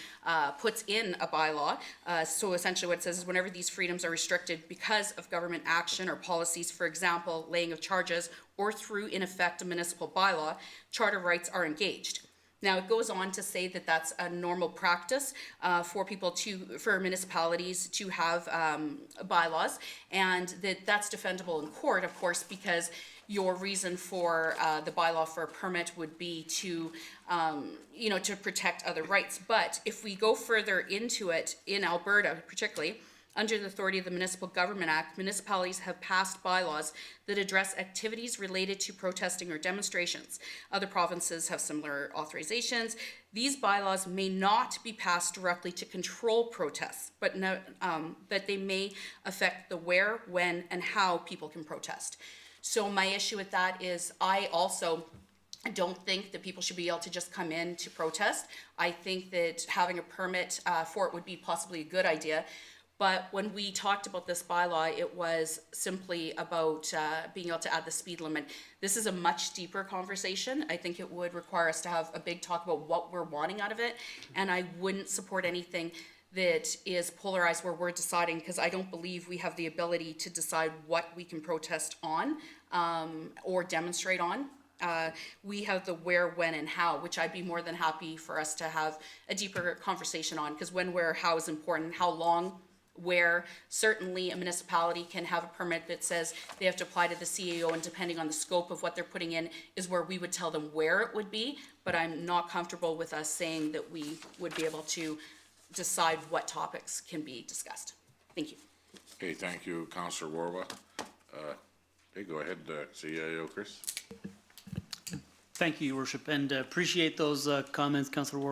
puts in a bylaw, so essentially what it says is whenever these freedoms are restricted because of government action or policies, for example, laying of charges, or through in effect a municipal bylaw, charter rights are engaged. Now, it goes on to say that that's a normal practice for municipalities to have bylaws, and that's defendable in court, of course, because your reason for the bylaw for a permit would be to, to protect other rights. But if we go further into it, in Alberta particularly, under the authority of the Municipal Government Act, municipalities have passed bylaws that address activities related to protesting or demonstrations. Other provinces have similar authorizations. These bylaws may not be passed directly to control protests, but they may affect the where, when, and how people can protest. So my issue with that is I also don't think that people should be able to just come in to protest. I think that having a permit for it would be possibly a good idea. But when we talked about this bylaw, it was simply about being able to add the speed limit. This is a much deeper conversation. I think it would require us to have a big talk about what we're wanting out of it. And I wouldn't support anything that is polarized where we're deciding, because I don't believe we have the ability to decide what we can protest on or demonstrate on. We have the where, when, and how, which I'd be more than happy for us to have a deeper conversation on, because when, where, how is important, how long, where. Certainly a municipality can have a permit that says they have to apply to the CAO, and depending on the scope of what they're putting in is where we would tell them where it would be, but I'm not comfortable with us saying that we would be able to decide what topics can be discussed. Thank you. Okay, thank you, Councillor Warwa. Okay, go ahead, CIO Chris. Thank you, Your Worship, and appreciate those comments, Councillor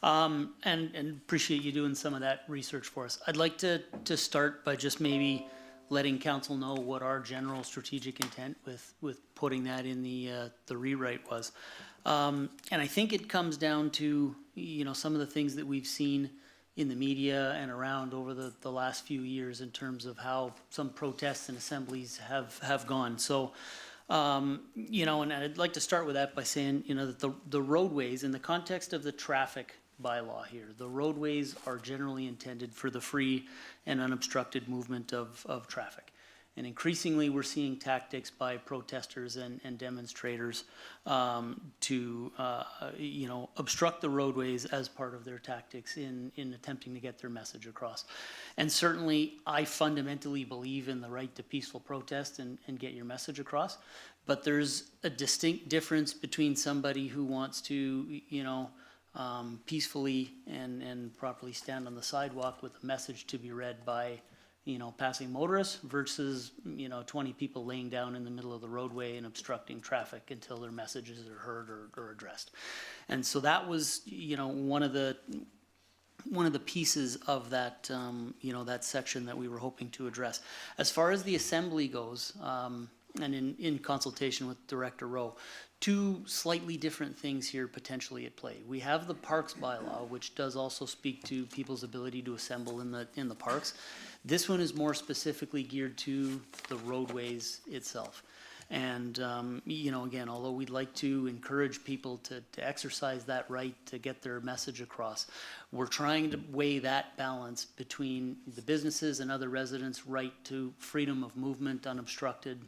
Warwa, and appreciate you doing some of that research for us. I'd like to start by just maybe letting council know what our general strategic intent with putting that in the rewrite was. And I think it comes down to, some of the things that we've seen in the media and around over the last few years in terms of how some protests and assemblies have gone. So, and I'd like to start with that by saying, that the roadways, in the context of the traffic bylaw here, the roadways are generally intended for the free and unobstructed movement of traffic. And increasingly, we're seeing tactics by protesters and demonstrators to, obstruct the roadways as part of their tactics in attempting to get their message across. And certainly, I fundamentally believe in the right to peaceful protest and get your message across. But there's a distinct difference between somebody who wants to, peacefully and properly stand on the sidewalk with a message to be read by passing motorists versus, 20 people laying down in the middle of the roadway and obstructing traffic until their messages are heard or addressed. And so that was, one of the pieces of that, that section that we were hoping to address. As far as the assembly goes, and in consultation with Director Rowe, two slightly different things here potentially at play. We have the parks bylaw, which does also speak to people's ability to assemble in the parks. This one is more specifically geared to the roadways itself. And, again, although we'd like to encourage people to exercise that right to get their message across, we're trying to weigh that balance between the businesses and other residents' right to freedom of movement unobstructed,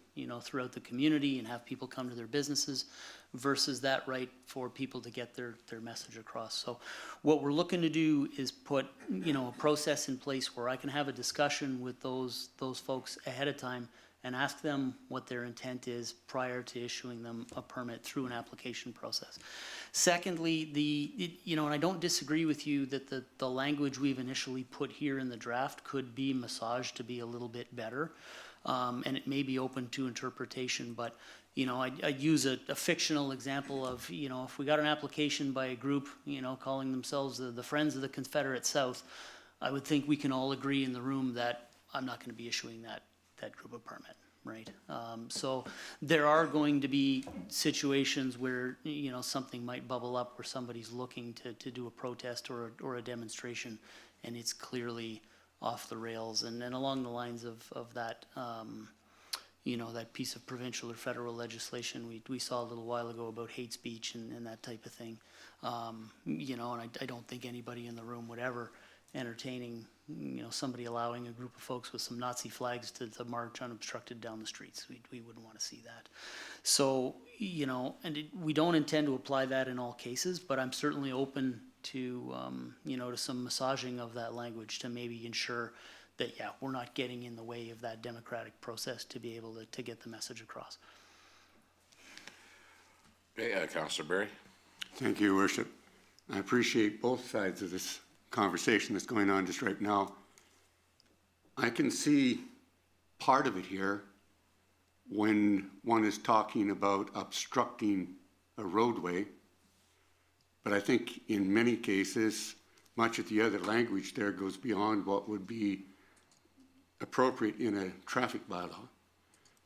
throughout the community and have people come to their businesses versus that right for people to get their message across. So what we're looking to do is put, a process in place where I can have a discussion with those folks ahead of time and ask them what their intent is prior to issuing them a permit through an application process. Secondly, and I don't disagree with you that the language we've initially put here in the draft could be massaged to be a little bit better, and it may be open to interpretation, but I'd use a fictional example of, if we got an application by a group, calling themselves the Friends of the Confederate South, I would think we can all agree in the room that I'm not going to be issuing that group a permit, right? So there are going to be situations where, something might bubble up where somebody's looking to do a protest or a demonstration, and it's clearly off the rails. And then along the lines of that, you know, that piece of provincial or federal legislation we saw a little while ago about hate speech and that type of thing. You know, and I don't think anybody in the room would ever entertaining, you know, somebody allowing a group of folks with some Nazi flags to march unobstructed down the streets. We wouldn't want to see that. So, you know, and we don't intend to apply that in all cases, but I'm certainly open to, you know, to some massaging of that language to maybe ensure that, yeah, we're not getting in the way of that democratic process to be able to get the message across. Okay, Councillor Berry. Thank you, Your Worship. I appreciate both sides of this conversation that's going on just right now. I can see part of it here when one is talking about obstructing a roadway, but I think in many cases, much of the other language there goes beyond what would be appropriate in a traffic bylaw.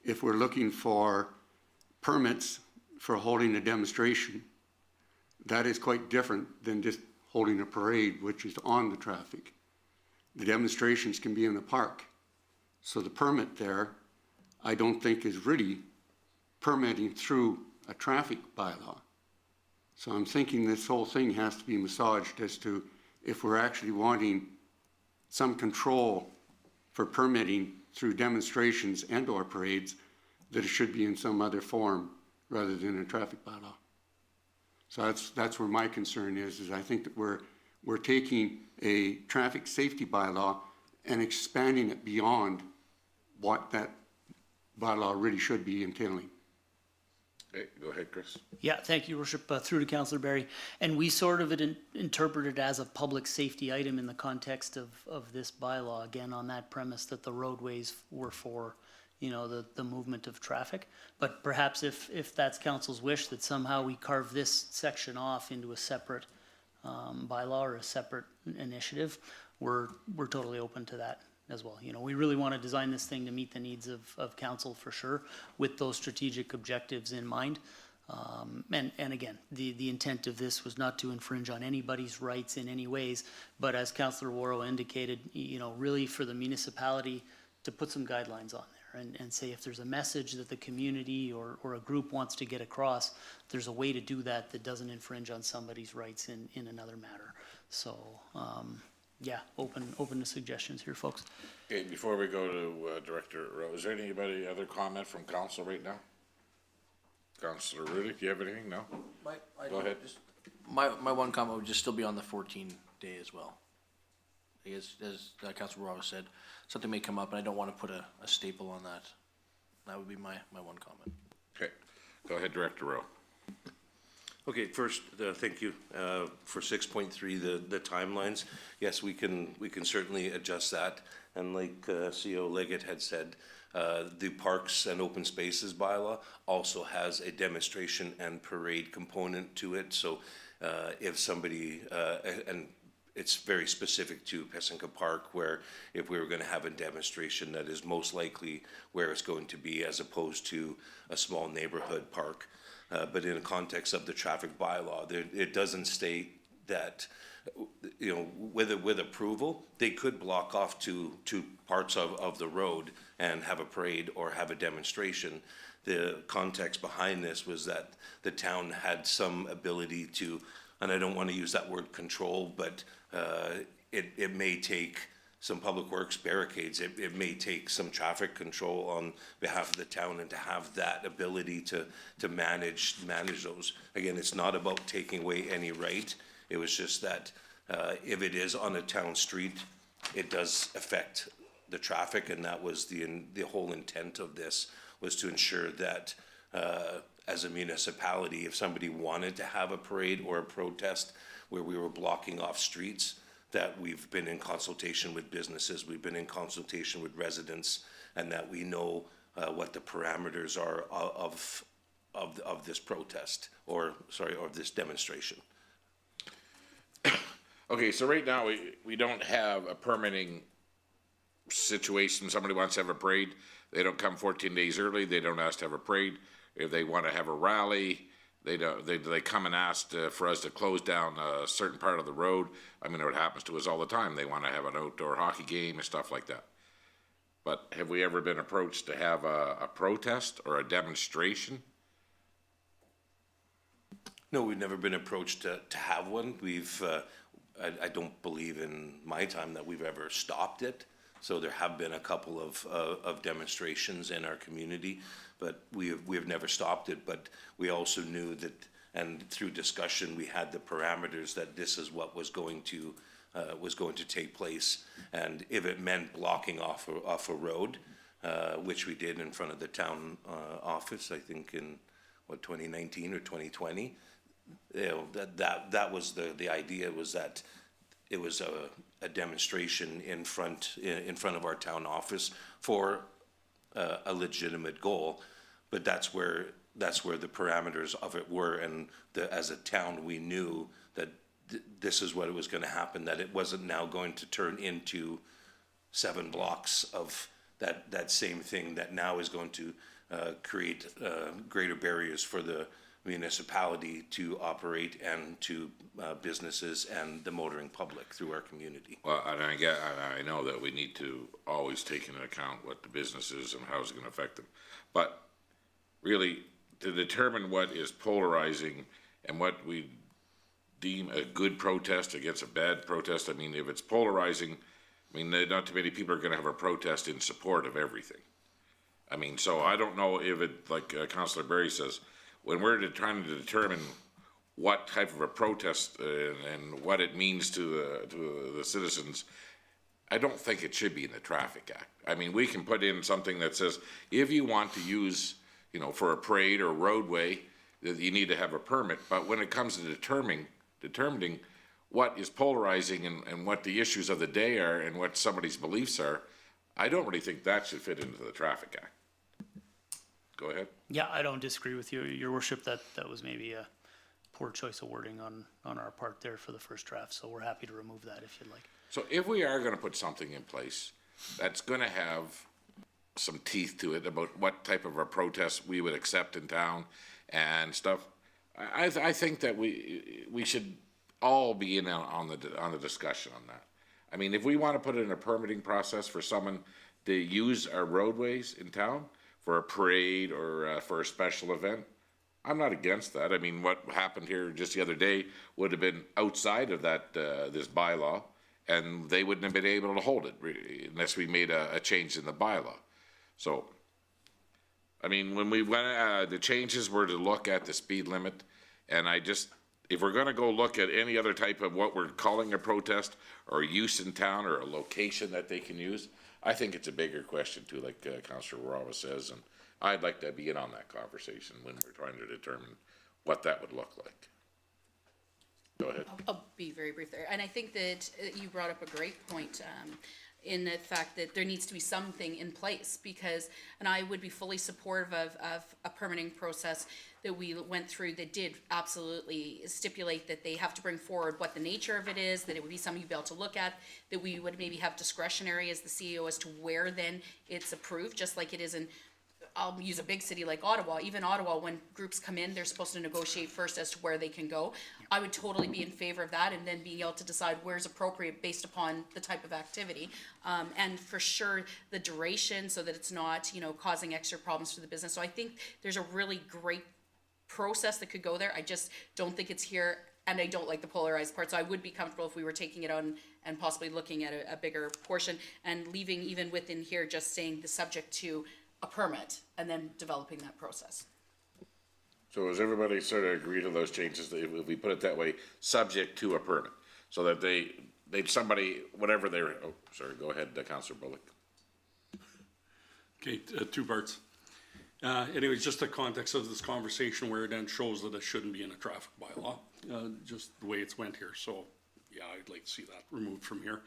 If we're looking for permits for holding a demonstration, that is quite different than just holding a parade, which is on the traffic. The demonstrations can be in the park. So the permit there, I don't think is really permitting through a traffic bylaw. So I'm thinking this whole thing has to be massaged as to if we're actually wanting some control for permitting through demonstrations and or parades, that it should be in some other form rather than a traffic bylaw. So that's where my concern is I think that we're taking a traffic safety bylaw and expanding it beyond what that bylaw really should be entailing. Okay, go ahead, Chris. Yeah, thank you, Your Worship. Through to Councillor Berry. And we sort of interpret it as a public safety item in the context of this bylaw, again, on that premise that the roadways were for, you know, the movement of traffic. But perhaps if that's council's wish that somehow we carve this section off into a separate bylaw or a separate initiative, we're totally open to that as well. You know, we really want to design this thing to meet the needs of council for sure, with those strategic objectives in mind. And again, the intent of this was not to infringe on anybody's rights in any ways, but as Councillor Worrell indicated, you know, really for the municipality to put some guidelines on there and say if there's a message that the community or a group wants to get across, there's a way to do that that doesn't infringe on somebody's rights in another matter. So, yeah, open to suggestions here, folks. Okay, before we go to Director Rowe, is there anybody other comment from council right now? Councillor Rudy, do you have anything? No? Go ahead. My one comment would just still be on the 14-day as well. I guess, as Councilor Rowe said, something may come up, and I don't want to put a staple on that. That would be my one comment. Okay, go ahead, Director Rowe. Okay, first, thank you for 6.3, the timelines. Yes, we can certainly adjust that. And like CO Leggett had said, the Parks and Open Spaces bylaw also has a demonstration and parade component to it. So if somebody, and it's very specific to Pesinka Park, where if we were going to have a demonstration, that is most likely where it's going to be, as opposed to a small neighborhood park. But in the context of the traffic bylaw, it doesn't state that, you know, with approval, they could block off two parts of the road and have a parade or have a demonstration. The context behind this was that the town had some ability to, and I don't want to use that word control, but it may take some public works barricades. It may take some traffic control on behalf of the town, and to have that ability to manage those. Again, it's not about taking away any right. It was just that if it is on a town street, it does affect the traffic, and that was the whole intent of this, was to ensure that as a municipality, if somebody wanted to have a parade or a protest where we were blocking off streets, that we've been in consultation with businesses, we've been in consultation with residents, and that we know what the parameters are of this protest, or this demonstration. Okay, so right now, we don't have a permitting situation. Somebody wants to have a parade, they don't come 14 days early, they don't ask to have a parade. If they want to have a rally, they come and ask for us to close down a certain part of the road. I mean, it happens to us all the time. They want to have an outdoor hockey game and stuff like that. but have we ever been approached to have a protest or a demonstration? No, we've never been approached to have one. I don't believe in my time that we've ever stopped it. So there have been a couple of demonstrations in our community, but we have never stopped it. But we also knew that, and through discussion, we had the parameters that this is what was going to take place. And if it meant blocking off a road, which we did in front of the town office, I think in 2019 or 2020. That was the idea, was that it was a demonstration in front of our town office for a legitimate goal, but that's where the parameters of it were, and as a town we knew that this is what it was going to happen, that it wasn't now going to turn into 7 blocks of that same thing that now is going to create greater barriers for the municipality to operate and to businesses and the motoring public through our community. Well, and I know that we need to always take into account what the business is and how it's gonna affect them. But really, to determine what is polarizing and what we deem a good protest against a bad protest, I mean, if it's polarizing, I mean, not too many people are gonna have a protest in support of everything. I mean, so I don't know if it, like Councillor Berry says, when we're trying to determine what type of a protest and what it means to the citizens, I don't think it should be in the Traffic Act. I mean, we can put in something that says, if you want to use, for a parade or roadway, that you need to have a permit. But when it comes to determining what is polarizing and what the issues of the day are and what somebody's beliefs are, I don't really think that should fit into the Traffic Act. Go ahead. Yeah, I don't disagree with you, Your Worship, that was maybe a poor choice of wording on our part there for the first draft, so we're happy to remove that if you'd like. So if we are gonna put something in place that's gonna have some teeth to it about what type of a protest we would accept in town and stuff, I think that we should all be in on the discussion on that. I mean, if we wanna put in a permitting process for someone to use our roadways in town for a parade or for a special event, I'm not against that. I mean, what happened here just the other day would have been outside of that, this bylaw, and they wouldn't have been able to hold it really, unless we made a change in the bylaw. So, I mean, when we went, the changes were to look at the speed limit, and if we're gonna go look at any other type of what we're calling a protest or use in town or a location that they can use, I think it's a bigger question too, like Councillor Warava says, and I'd like to be in on that conversation when we're trying to determine what that would look like. Go ahead. I'll be very brief there. And I think that you brought up a great point in the fact that there needs to be something in place because, and I would be fully supportive of a permitting process that we went through that did absolutely stipulate that they have to bring forward what the nature of it is, that it would be something you'd be able to look at, that we would maybe have discretionary as the CEO as to where then it's approved, just like it is in, I'll use a big city like Ottawa. Even Ottawa, when groups come in, they're supposed to negotiate first as to where they can go. I would totally be in favor of that, and then being able to decide where's appropriate based upon the type of activity. And for sure, the duration, so that it's not, causing extra problems for the business. So I think there's a really great process that could go there. I just don't think it's here, and I don't like the polarized part. So I would be comfortable if we were taking it on and possibly looking at a bigger portion and leaving even within here, just saying the subject to a permit and then developing that process. So does everybody sort of agree to those changes, that if we put it that way, subject to a permit? So that somebody, whatever they're, oh, sorry, go ahead, Councillor Bullock. Okay, 2 parts. Anyways, just the context of this conversation where it then shows that it shouldn't be in a traffic bylaw, just the way it's went here. So, yeah, I'd like to see that removed from here.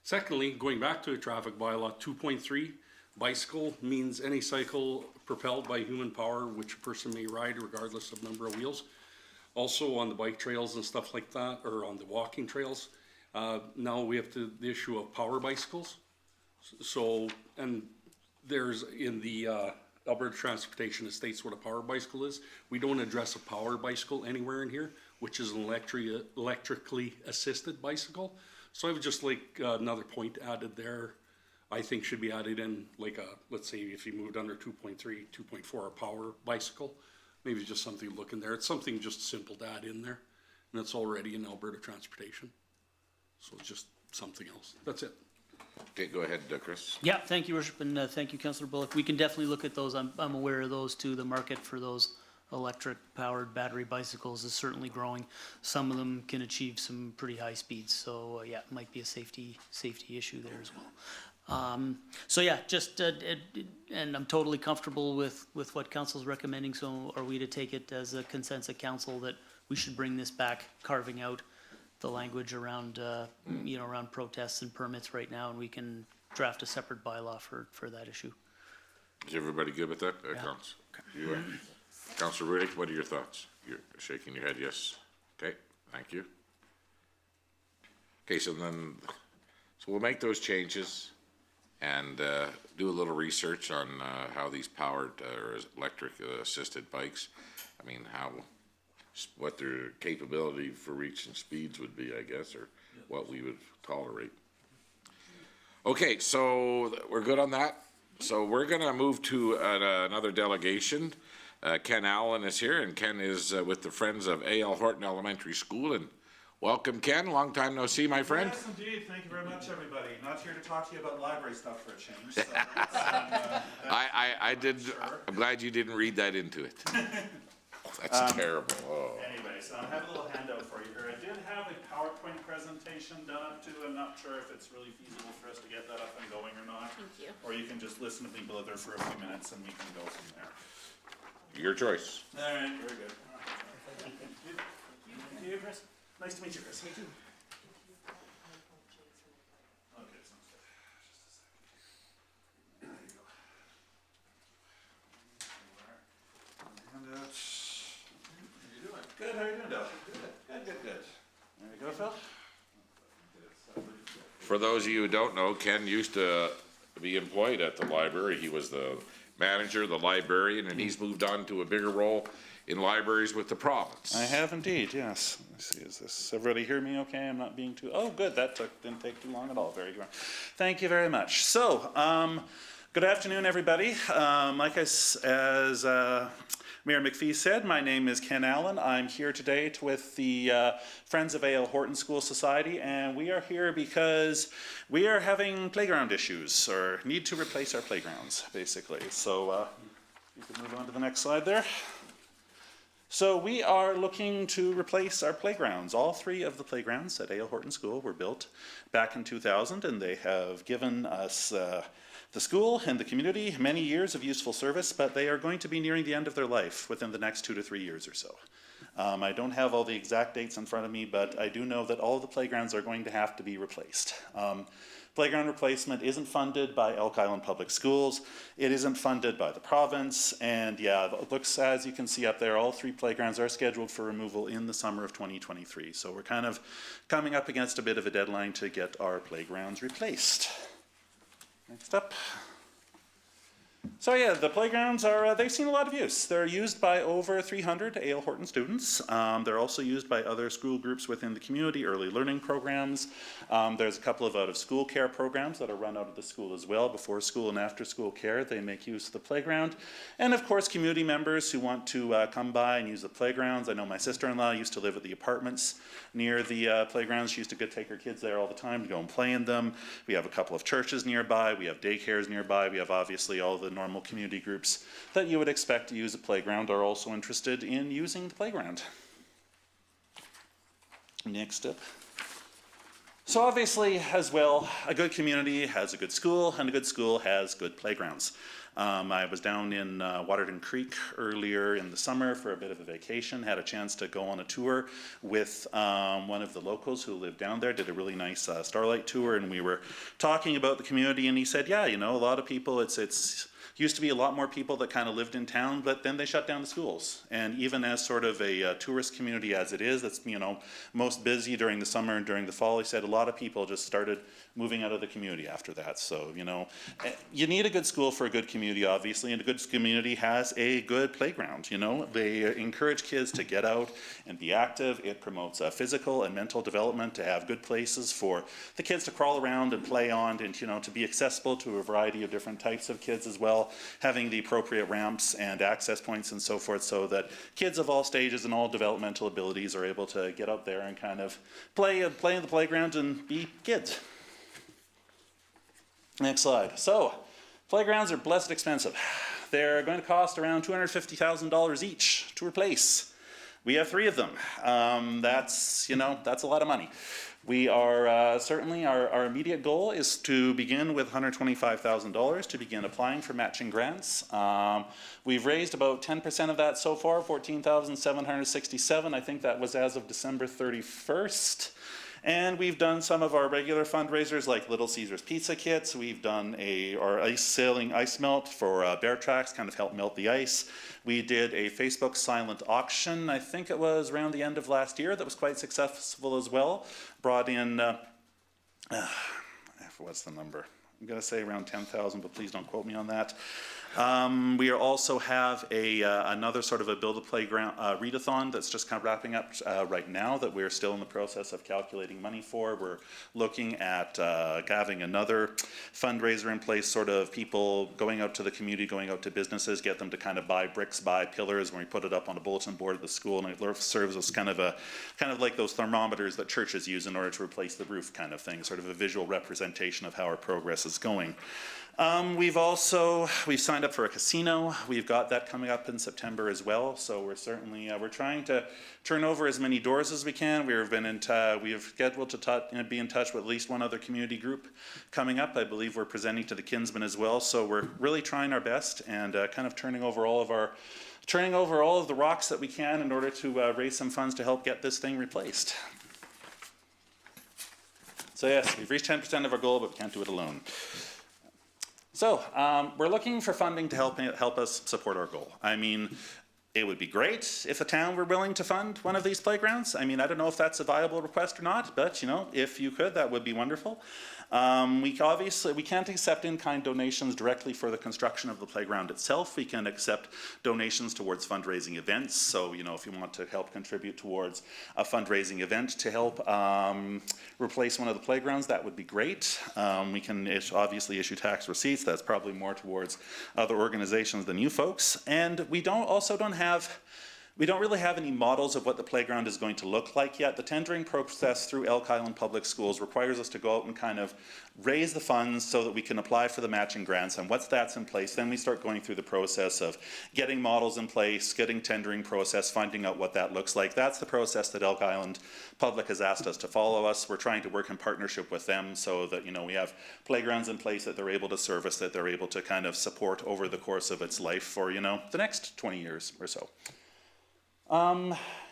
Secondly, going back to the traffic bylaw, 2.3, bicycle means any cycle propelled by human power which a person may ride regardless of number of wheels. Also on the bike trails and stuff like that, or on the walking trails. Now we have the issue of power bicycles. So, and there's in the Alberta Transportation, it states what a power bicycle is. We don't address a power bicycle anywhere in here, which is an electrically assisted bicycle. So I would just like another point added there. I think should be added in, like let's say if you moved under 2.3, 2.4, a power bicycle, maybe just something to look in there. It's something just simple to add in there, and it's already in Alberta transportation. So it's just something else. That's it. Okay, go ahead, Chris. Yeah, thank you, Worship, and thank you, Councillor Bullock. We can definitely look at those. I'm aware of those too. The market for those electric-powered battery bicycles is certainly growing. Some of them can achieve some pretty high speeds, so yeah, it might be a safety issue there as well. So yeah, just and I'm totally comfortable with what council's recommending. So are we to take it as a consensus council that we should bring this back, carving out the language around around protests and permits right now, and we can draft a separate bylaw for that issue? Is everybody good with that, Council? You are. Councillor Riddick, what are your thoughts? You're shaking your head, yes. Okay, thank you. Okay, so we'll make those changes and do a little research on how these powered or electric assisted bikes, what their capability for reaching speeds would be, I guess, or what we would tolerate. Okay, so we're good on that. So we're gonna move to another delegation. Ken Allen is here, and Ken is with the Friends of A.L. Horton Elementary School. And welcome, Ken. Long time no see, my friend. Yes, indeed. Thank you very much, everybody. Not here to talk to you about library stuff for a change. So I'm glad you didn't read that into it. That's terrible. Oh. Anyway, so I have a little handout for you here. I did have a PowerPoint presentation done up to. I'm not sure if it's really feasible for us to get that up and going or not. Thank you. Or you can just listen to me blither for a few minutes and we can go from there. Your choice. All right, very good. Thank you, Chris. Nice to meet you, Chris. Me too. Okay, sounds good. Just a second. There you go. Handouts. How you doing? Good. How are you doing, Dale? Good. There you go, Phil. For those of you who don't know, Ken used to be employed at the library. He was the manager, the librarian, and he's moved on to a bigger role in libraries with the province. I have indeed, yes. Let's see, is this, everybody hear me okay? I'm not being too, oh, good, that didn't take too long at all, very good. Thank you very much. So, good afternoon, everybody. As Mayor McPhee said, my name is Ken Allen. I'm here today with the Friends of A.L. Horton School Society, and we are here because we are having playground issues, or need to replace our playgrounds, basically. So you can move on to the next slide there. So we are looking to replace our playgrounds. All three of the playgrounds at A.L. Horton School were built back in 2000, and they have given us the school and the community many years of useful service, but they are going to be nearing the end of their life within the next 2 to 3 years or so. I don't have all the exact dates in front of me, but I do know that all of the playgrounds are going to have to be replaced. Playground replacement isn't funded by Elk Island Public Schools. It isn't funded by the province. And yeah, it looks, as you can see up there, all three playgrounds are scheduled for removal in the summer of 2023. So we're kind of coming up against a bit of a deadline to get our playgrounds replaced. Next up. So yeah, the playgrounds are, they've seen a lot of use. They're used by over 300 A.L. Horton students. They're also used by other school groups within the community, early learning programs. There's a couple of out-of-school care programs that are run out of the school as well, before school and after school care. They make use of the playground. And of course, community members who want to come by and use the playgrounds. I know my sister-in-law used to live at the apartments near the playgrounds. She used to take her kids there all the time to go and play in them. We have a couple of churches nearby. We have daycares nearby. We have obviously all the normal community groups that you would expect to use a playground are also interested in using the playground. Next up. So obviously, as well, a good community has a good school, and a good school has good playgrounds. I was down in Waterton Creek earlier in the summer for a bit of a vacation, had a chance to go on a tour with one of the locals who lived down there, did a really nice starlight tour, and we were talking about the community, and he said, yeah, you know, a lot of people, it's used to be a lot more people that kind of lived in town, but then they shut down the schools. And even as sort of a tourist community as it is, that's, you know, most busy during the summer and during the fall, he said a lot of people just started moving out of the community after that. So, you know, you need a good school for a good community, obviously, and a good community has a good playground, you know. They encourage kids to get out and be active. It promotes physical and mental development, to have good places for the kids to crawl around and play on, and, you know, to be accessible to a variety of different types of kids as well, having the appropriate ramps and access points and so forth, so that kids of all stages and all developmental abilities are able to get out there and kind of play in the playground and be kids. Next slide. So, playgrounds are blessed expensive. They're going to cost around $250,000 each to replace. We have 3 of them. That's, you know, that's a lot of money. We are certainly, our immediate goal is to begin with $125,000 to begin applying for matching grants. We've raised about 10% of that so far, $14,767. I think that was as of December 31st. And we've done some of our regular fundraisers like Little Caesars Pizza Kits. We've done our ice melt for bear tracks, kind of help melt the ice. We did a Facebook silent auction, I think it was around the end of last year, that was quite successful as well. Brought in, what's the number? I'm gonna say around 10,000, but please don't quote me on that. We also have another sort of a Build a Playground readathon that's just kind of wrapping up right now, that we're still in the process of calculating money for. We're looking at having another fundraiser in place, sort of people going out to the community, going out to businesses, get them to kind of buy bricks, buy pillars when we put it up on a bulletin board at the school, and it serves as kind of like those thermometers that churches use in order to replace the roof kind of thing, sort of a visual representation of how our progress is going. We've signed up for a casino. We've got that coming up in September as well. So we're certainly, we're trying to turn over as many doors as we can. We have scheduled to be in touch with at least one other community group coming up. I believe we're presenting to the Kinsmen as well. So we're really trying our best and kind of turning over all of the rocks that we can in order to raise some funds to help get this thing replaced. So yes, we've reached 10% of our goal, but we can't do it alone. So, we're looking for funding to help us support our goal. I mean, it would be great if the town were willing to fund one of these playgrounds. I mean, I don't know if that's a viable request or not, but, you know, if you could, that would be wonderful. We can't accept in-kind donations directly for the construction of the playground itself. We can accept donations towards fundraising events. So, you know, if you want to help contribute towards a fundraising event to help replace one of the playgrounds, that would be great. We can obviously issue tax receipts. That's probably more towards other organizations than you folks. And we don't really have any models of what the playground is going to look like yet. The tendering process through Elk Island Public Schools requires us to go out and kind of raise the funds so that we can apply for the matching grants. And once that's in place, then we start going through the process of getting models in place, getting tendering process, finding out what that looks like. That's the process that Elk Island Public has asked us to follow us. We're trying to work in partnership with them so that, you know, we have playgrounds in place that they're able to service, that they're able to kind of support over the course of its life for, you know, the next 20 years or so.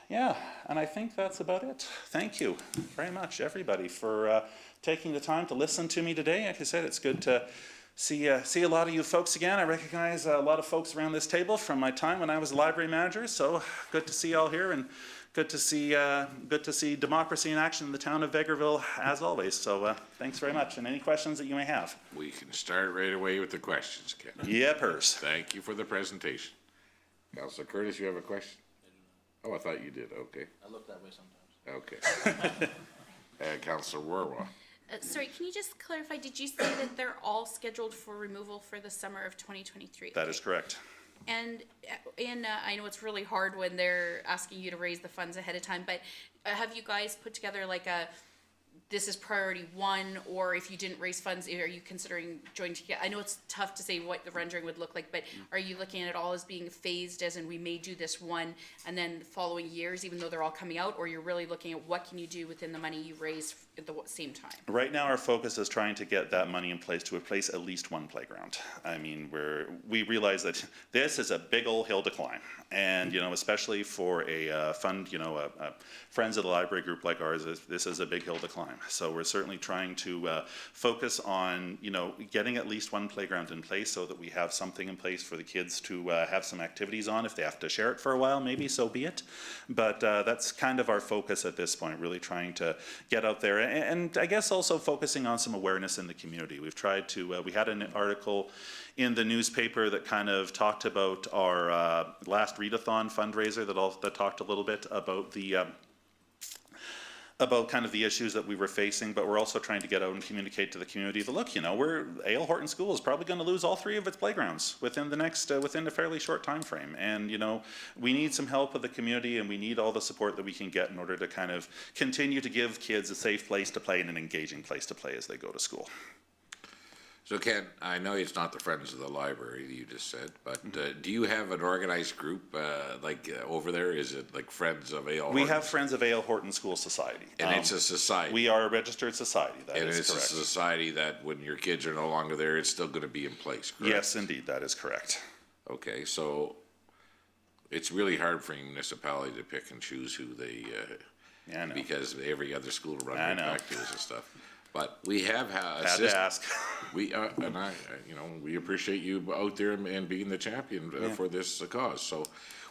Yeah, and I think that's about it. Thank you very much, everybody, for taking the time to listen to me today. Like I said, it's good to see a lot of you folks again. I recognize a lot of folks around this table from my time when I was a library manager, so good to see you all here, and good to see democracy in action in the town of Vegreville, as always. So thanks very much, and any questions that you may have. We can start right away with the questions, Ken. Yepers. Thank you for the presentation. Councilor Curtis, you have a question? Oh, I thought you did, okay. I look that way sometimes. Okay. Councilor Warwa. Sorry, can you just clarify, did you say that they're all scheduled for removal for the summer of 2023? That is correct. And I know it's really hard when they're asking you to raise the funds ahead of time, but have you guys put together like this is priority 1, or if you didn't raise funds, are you considering joining together? I know it's tough to say what the rendering would look like, but are you looking at it all as being phased, as in we may do this one and then the following years, even though they're all coming out, or you're really looking at what can you do within the money you raise at the same time? Right now, our focus is trying to get that money in place to replace at least one playground. I mean, we realize that this is a big old hill to climb, And, especially for a fund, a Friends of the Library group like ours, this is a big hill to climb. So we're certainly trying to focus on, getting at least one playground in place so that we have something in place for the kids to have some activities on. If they have to share it for a while, maybe so be it. But that's kind of our focus at this point, really trying to get out there. And I guess also focusing on some awareness in the community. We've tried to, we had an article in the newspaper that kind of talked about our last readathon fundraiser that talked a little bit about the about kind of the issues that we were facing, but we're also trying to get out and communicate to the community that, look, Ale Horton School is probably going to lose all 3 of its playgrounds within the next, within a fairly short time frame. And, we need some help of the community, and we need all the support that we can get in order to kind of continue to give kids a safe place to play and an engaging place to play as they go to school. So Ken, I know it's not the Friends of the Library you just said, but do you have an organized group over there? Is it like Friends of Ale Horton? We have Friends of Ale Horton School Society. And it's a society? We are a registered society, that is correct. And it's a society that when your kids are no longer there, it's still going to be in place, correct? Yes, indeed, that is correct. Okay, so it's really hard for a municipality to pick and choose who they, Yeah, I know. because every other school run I right know. back to us and stuff. But we have Had to ask. We and I, we appreciate you out there and being the champion for this cause. So,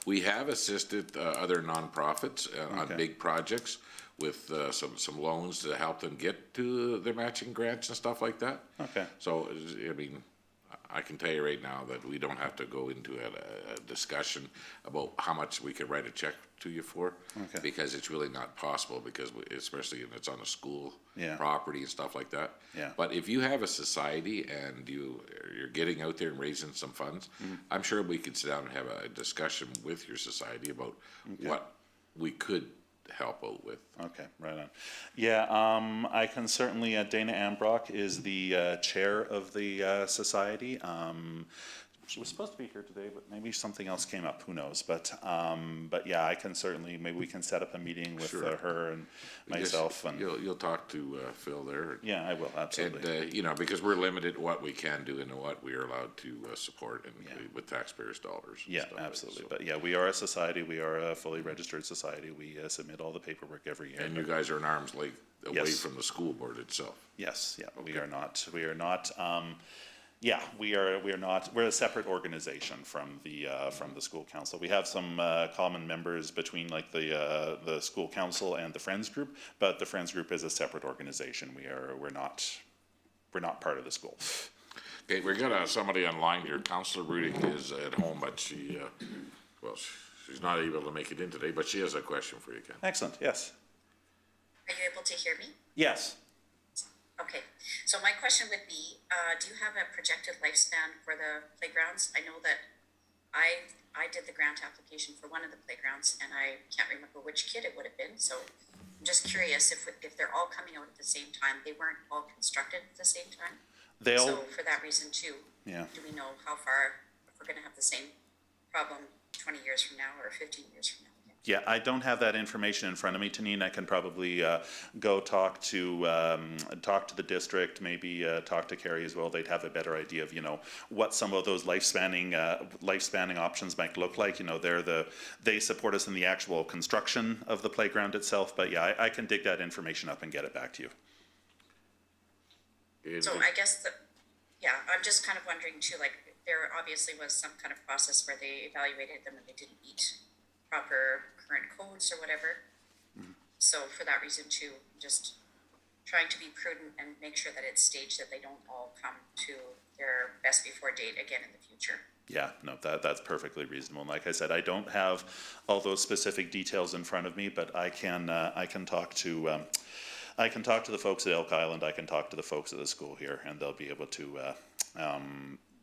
we have assisted other nonprofits on Okay. big projects with some loans to help them get to their matching grants and stuff like that. Okay. So, I mean, I can tell you right now that we don't have to go into a discussion about how much we could write a check to you for, Okay. because it's really not possible, because especially if it's on a school Yeah. property and stuff like that. Yeah. But if you have a society and you're getting out there and raising some funds, Mm-hmm. I'm sure we could sit down and have a discussion with your society about what we could help out with. Okay, right on. Yeah, I can certainly, Dana Ambrock is the chair of the society. She was supposed to be here today, but maybe something else came up, who knows? But yeah, I can certainly, maybe we can set up a meeting with Sure. her and myself and, You'll talk to Phil there. yeah, I will, absolutely. And, because we're limited what we can do and what we are allowed to support and with taxpayers' dollars. and Yeah, stuff like absolutely. so. But yeah, we are a society. We are a fully registered society. We submit all the paperwork every year. And you guys are an arm's length away Yes. from the school board itself. Yes, yeah, we are not, yeah, we're a separate organization from the school council. We have some, common members between like the school council and the Friends group, but the Friends group is a separate organization. We're not part of the school. Okay, we got somebody online here. Councillor Rudick is at home, but she's not able to make it in today, but she has a question for you, Ken. Excellent, yes. Are you able to hear me? Yes. Okay, so my question would be, do you have a projected lifespan for the playgrounds? I know that I did the grant application for one of the playgrounds, and I can't remember which kid it would have been, so I'm just curious if they're all coming out at the same time. They weren't all constructed at the same time? So for that reason too, Yeah. do we know how far, if we're gonna have the same problem 20 years from now or 15 years from now? Yeah, I don't have that information in front of me, Tanine. I can probably go talk to the district, maybe talk to Carrie as well. They'd have a better idea of what some of those lifespanning options might look like. They support us in the actual construction of the playground itself. But yeah, I can dig that information up and get it back to you. So I guess I'm just kind of wondering too, like, there obviously was some kind of process where they evaluated them and they didn't meet proper current codes or whatever. So for that reason too, just trying to be prudent and make sure that it's staged, that they don't all come to their best before date again in the future. Yeah, no, that's perfectly reasonable. And like I said, I don't have all those specific details in front of me, but I can talk to the folks at Elk Island. I can talk to the folks at the school here, and they'll be able to.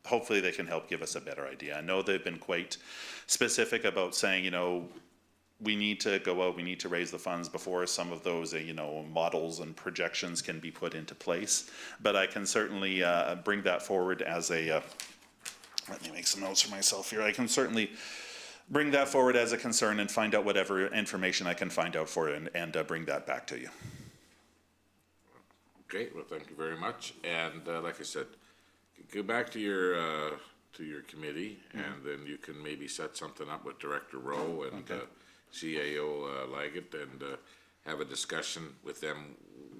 Hopefully, they can help give us a better idea. I know they've been quite specific about saying, we need to go out, we need to raise the funds before some of those, models and projections can be put into place. But I can certainly bring that forward as a. Let me make some notes for myself here. I can certainly bring that forward as a concern and find out whatever information I can find out for you and bring that back to you. Okay, well, thank you very much. And like I said, go back to your to your committee, and then you can maybe set something up with Director Rowe and CAO Laggett, and have a discussion with them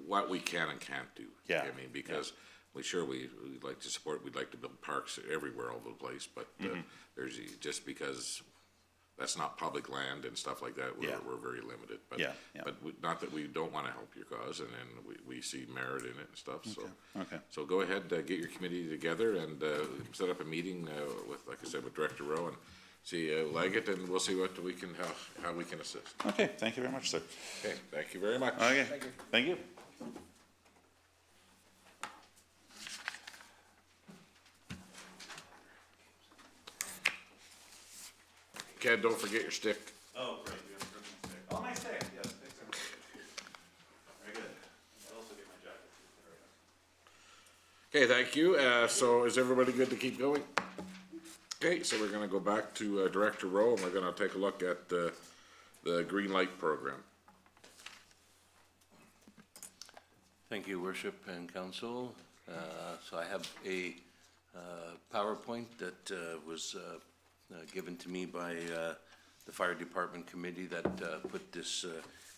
what we can and can't do. Yeah. I mean, because we'd like to support, we'd like to build parks everywhere all over the place, but there's, just because that's not public land and stuff like that, we're very limited. But, not that we don't want to help your cause, and we see merit in it and stuff, so. Okay. So go ahead, get your committee together and set up a meeting with, like I said, with Director Rowe and see Laggett, and we'll see what we can, how we can assist. Okay, thank you very much, sir. Okay, thank you very much. Okay, thank you. Ken, don't forget your stick. Oh, great, we have a Christmas stick. Oh, my stick, yes, excellent. Very good. I'll also get my jacket. Okay, thank you. So is everybody good to keep going? Okay, so we're gonna go back to Director Rowe, and we're gonna take a look at the green light program. Thank you, Worship and Council. So I have a PowerPoint that was given to me by the Fire Department Committee that put this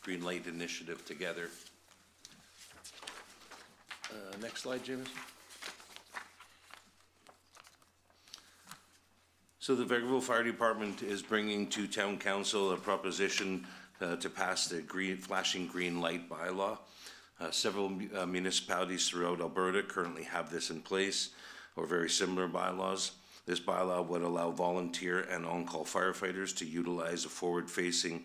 green light initiative together. Next slide, Jameson. So the Vegreville Fire Department is bringing to Town Council a proposition to pass the flashing green light bylaw. Several municipalities throughout Alberta currently have this in place, or very similar bylaws. This bylaw would allow volunteer and on-call firefighters to utilize a forward-facing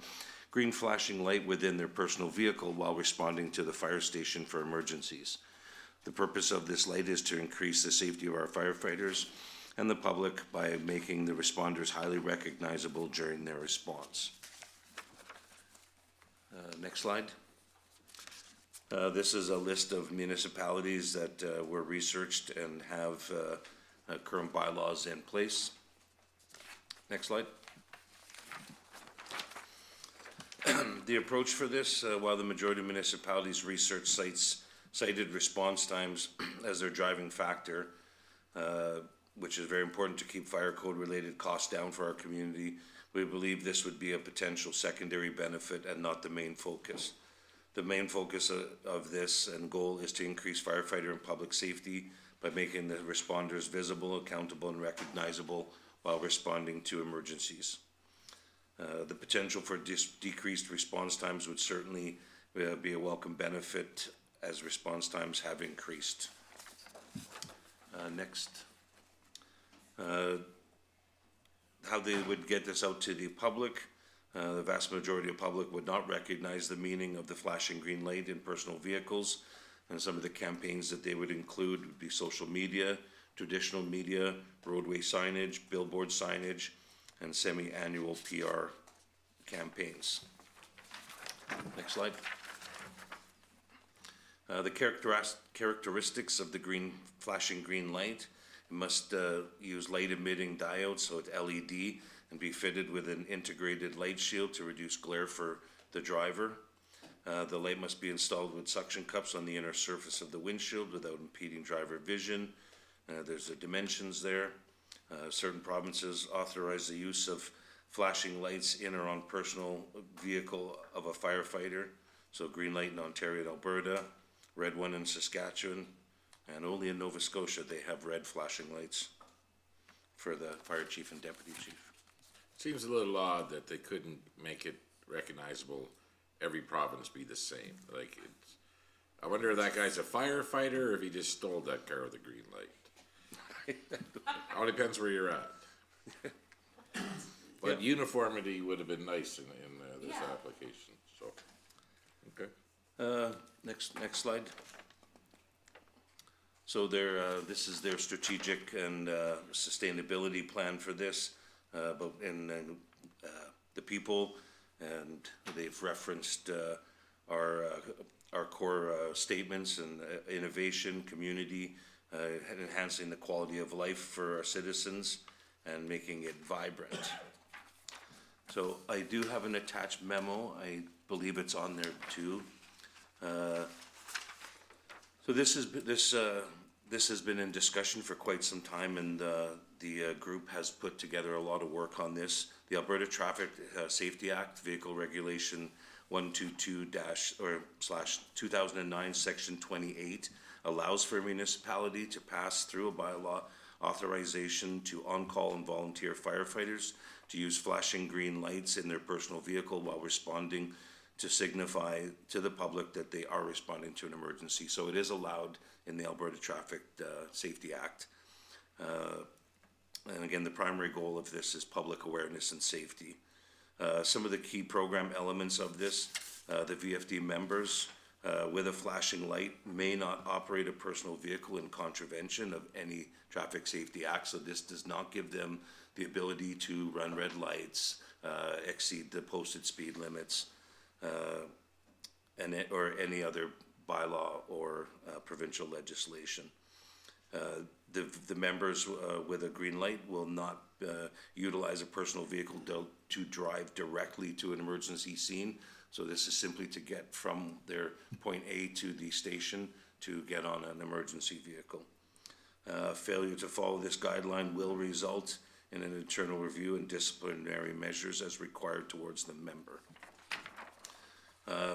green flashing light within their personal vehicle while responding to the fire station for emergencies. The purpose of this light is to increase the safety of our firefighters and the public by making the responders highly recognizable during their response. Next slide. This is a list of municipalities that were researched and have current bylaws in place. Next slide. The approach for this, while the majority of municipalities research cited response times as their driving factor, which is very important to keep fire code related costs down for our community, we believe this would be a potential secondary benefit and not the main focus. The main focus of this and goal is to increase firefighter and public safety by making the responders visible, accountable, and recognizable while responding to emergencies. The potential for decreased response times would certainly be a welcome benefit as response times have increased. Next. How they would get this out to the public. The vast majority of the public would not recognize the meaning of the flashing green light in personal vehicles, and some of the campaigns that they would include would be social media, traditional media, roadway signage, billboard signage, and semi-annual PR campaigns. Next slide. The characteristics of the flashing green light. It must use light emitting diodes, so it's LED, and be fitted with an integrated light shield to reduce glare for the driver. The light must be installed with suction cups on the inner surface of the windshield without impeding driver vision. There's the dimensions there. Certain provinces authorize the use of flashing lights in or on personal vehicle of a firefighter. So green light in Ontario and Alberta, red one in Saskatchewan, and only in Nova Scotia they have red flashing lights for the fire chief and deputy chief. Seems a little odd that they couldn't make it recognizable, every province be the same. Like, I wonder if that guy's a firefighter or if he just stole that car with a green light. All depends where you're at. But uniformity would have been nice in this application, so, okay. Next slide. So this is their strategic and sustainability plan for this, but in the people, and they've referenced our core statements and innovation, community, enhancing the quality of life for our citizens, and making it vibrant. So I do have an attached memo. I believe it's on there too. So this This has been in discussion for quite some time, and the group has put together a lot of work on this. The Alberta Traffic Safety Act, Vehicle Regulation 122/2009, Section 28, allows for a municipality to pass through a bylaw authorization to on-call and volunteer firefighters to use flashing green lights in their personal vehicle while responding, to signify to the public that they are responding to an emergency. So it is allowed in the Alberta Traffic Safety Act. And again, the primary goal of this is public awareness and safety. Some of the key program elements of this, the VFD members with a flashing light may not operate a personal vehicle in contravention of any traffic safety act. So this does not give them the ability to run red lights, exceed the posted speed limits, or any other bylaw or provincial legislation. The members with a green light will not utilize a personal vehicle to drive directly to an emergency scene. So this is simply to get from their point A to the station to get on an emergency vehicle. Failure to follow this guideline will result in an internal review and disciplinary measures as required towards the member.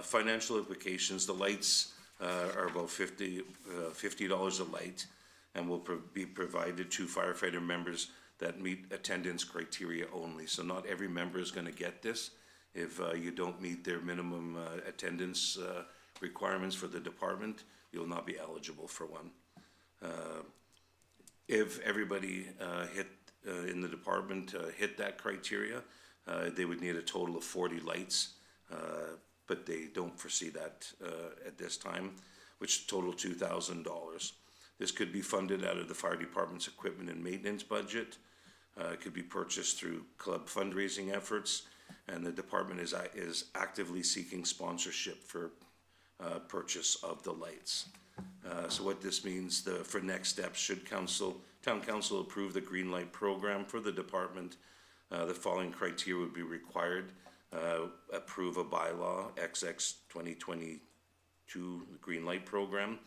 Financial implications, the lights are about $50 a light, and will be provided to firefighter members that meet attendance criteria only. So not every member is going to get this. If you don't meet their minimum attendance requirements for the department, you'll not be eligible for one. If everybody in the department hit that criteria, they would need a total of 40 lights, but they don't foresee that at this time, which total $2,000. This could be funded out of the fire department's equipment and maintenance budget. It could be purchased through club fundraising efforts, and the department is actively seeking sponsorship for purchase of the lights. So what this means for next steps, should town council approve the green light program for the department, the following criteria would be required. Approve a bylaw, XX 2022 green light program.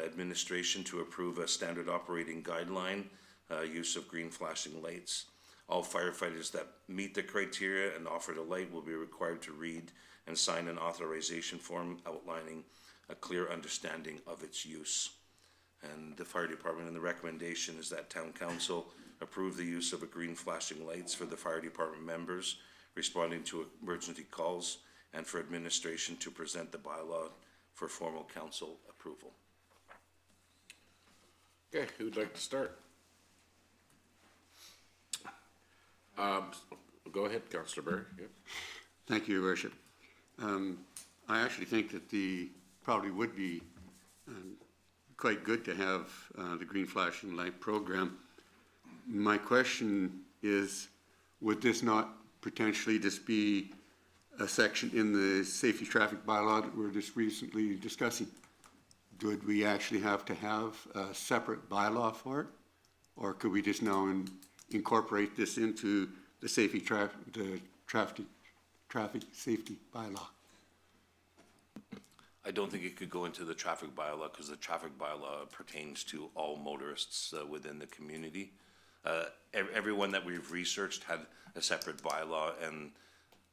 Administration to approve a standard operating guideline, use of green flashing lights. All firefighters that meet the criteria and offered a light will be required to read and sign an authorization form outlining a clear understanding of its use. And the fire department, and the recommendation is that town council approve the use of a green flashing lights for the fire department members responding to emergency calls, and for administration to present the bylaw for formal council approval. Okay, who'd like to start? Go ahead, Councillor Barry. Yep. Thank you, Your Worship. I actually think that probably would be quite good to have the green flashing light program. My question is, would this not potentially just be a section in the safety traffic bylaw that we're just recently discussing? Would we actually have to have a separate bylaw for it? Or could we just now incorporate this into the traffic safety bylaw? I don't think it could go into the traffic bylaw, because the traffic bylaw pertains to all motorists within the community. Everyone that we've researched had a separate bylaw, and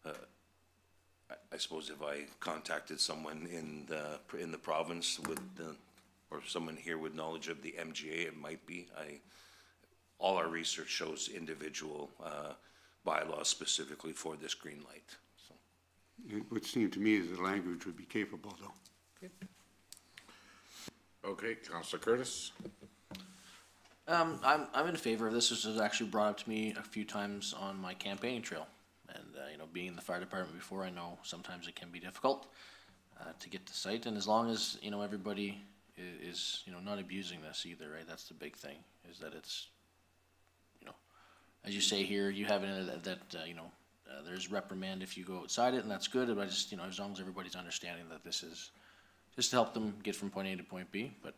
I suppose if I contacted someone in the province or someone here with knowledge of the MGA, it might be. All our research shows individual bylaws specifically for this green light. So. It would seem to me that the language would be capable, though. Okay, Councillor Curtis. I'm in favor of this. This was actually brought up to me a few times on my campaigning trail. And, being in the fire department before, I know sometimes it can be difficult to get to site. And as long as, everybody is, not abusing this either, right? That's the big thing, is that it's, as you say here, you have it that, there's reprimand if you go outside it, and that's good. But I just, as long as everybody's understanding that this is just to help them get from point A to point B. But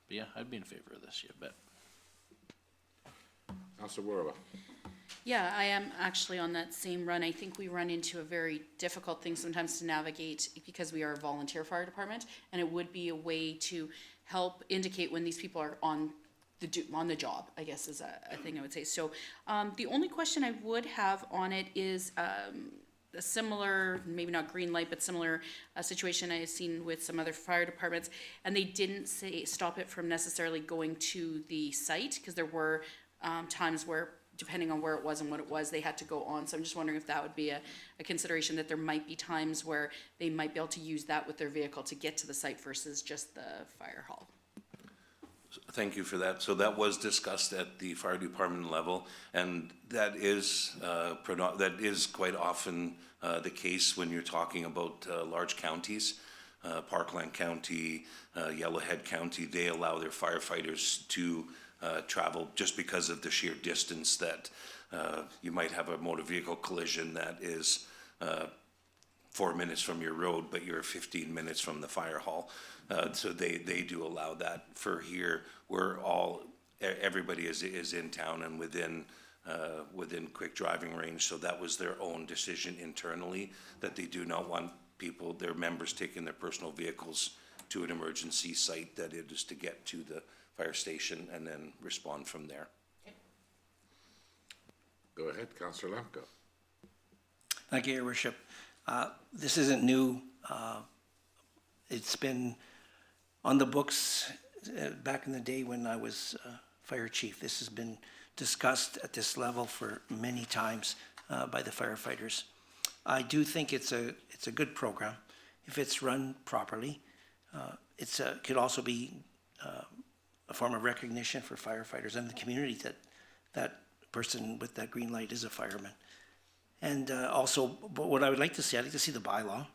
yeah, I'd be in favor of this, you bet. Councillor Warwa. Yeah, I am actually on that same run. I think we run into a very difficult thing sometimes to navigate because we are a volunteer fire department, and it would be a way to help indicate when these people are on the job, I guess is a thing I would say. So the only question I would have on it is a similar, maybe not green light, but similar situation I've seen with some other fire departments, and they didn't stop it from necessarily going to the site, because there were times where, depending on where it was and what it was, they had to go on. So I'm just wondering if that would be a consideration, that there might be times where they might be able to use that with their vehicle to get to the site versus just the fire hall. Thank you for that. So that was discussed at the fire department level, and that is quite often the case when you're talking about large counties. Parkland County, Yellowhead County, they allow their firefighters to travel just because of the sheer distance that you might have a motor vehicle collision that is 4 minutes from your road, but you're 15 minutes from the fire hall. So they do allow that. For here, everybody is in town and within quick driving range, so that was their own decision internally, that they do not want their members taking their personal vehicles to an emergency site, that it is to get to the fire station and then respond from there. Go ahead, Councillor Levco. Thank you, Your Worship. This isn't new. It's been on the books back in the day when I was fire chief. This has been discussed at this level for many times by the firefighters. I do think it's a good program if it's run properly. It could also be a form of recognition for firefighters and the community that person with that green light is a fireman. And also, but what I would like to see, I'd like to see the bylaw.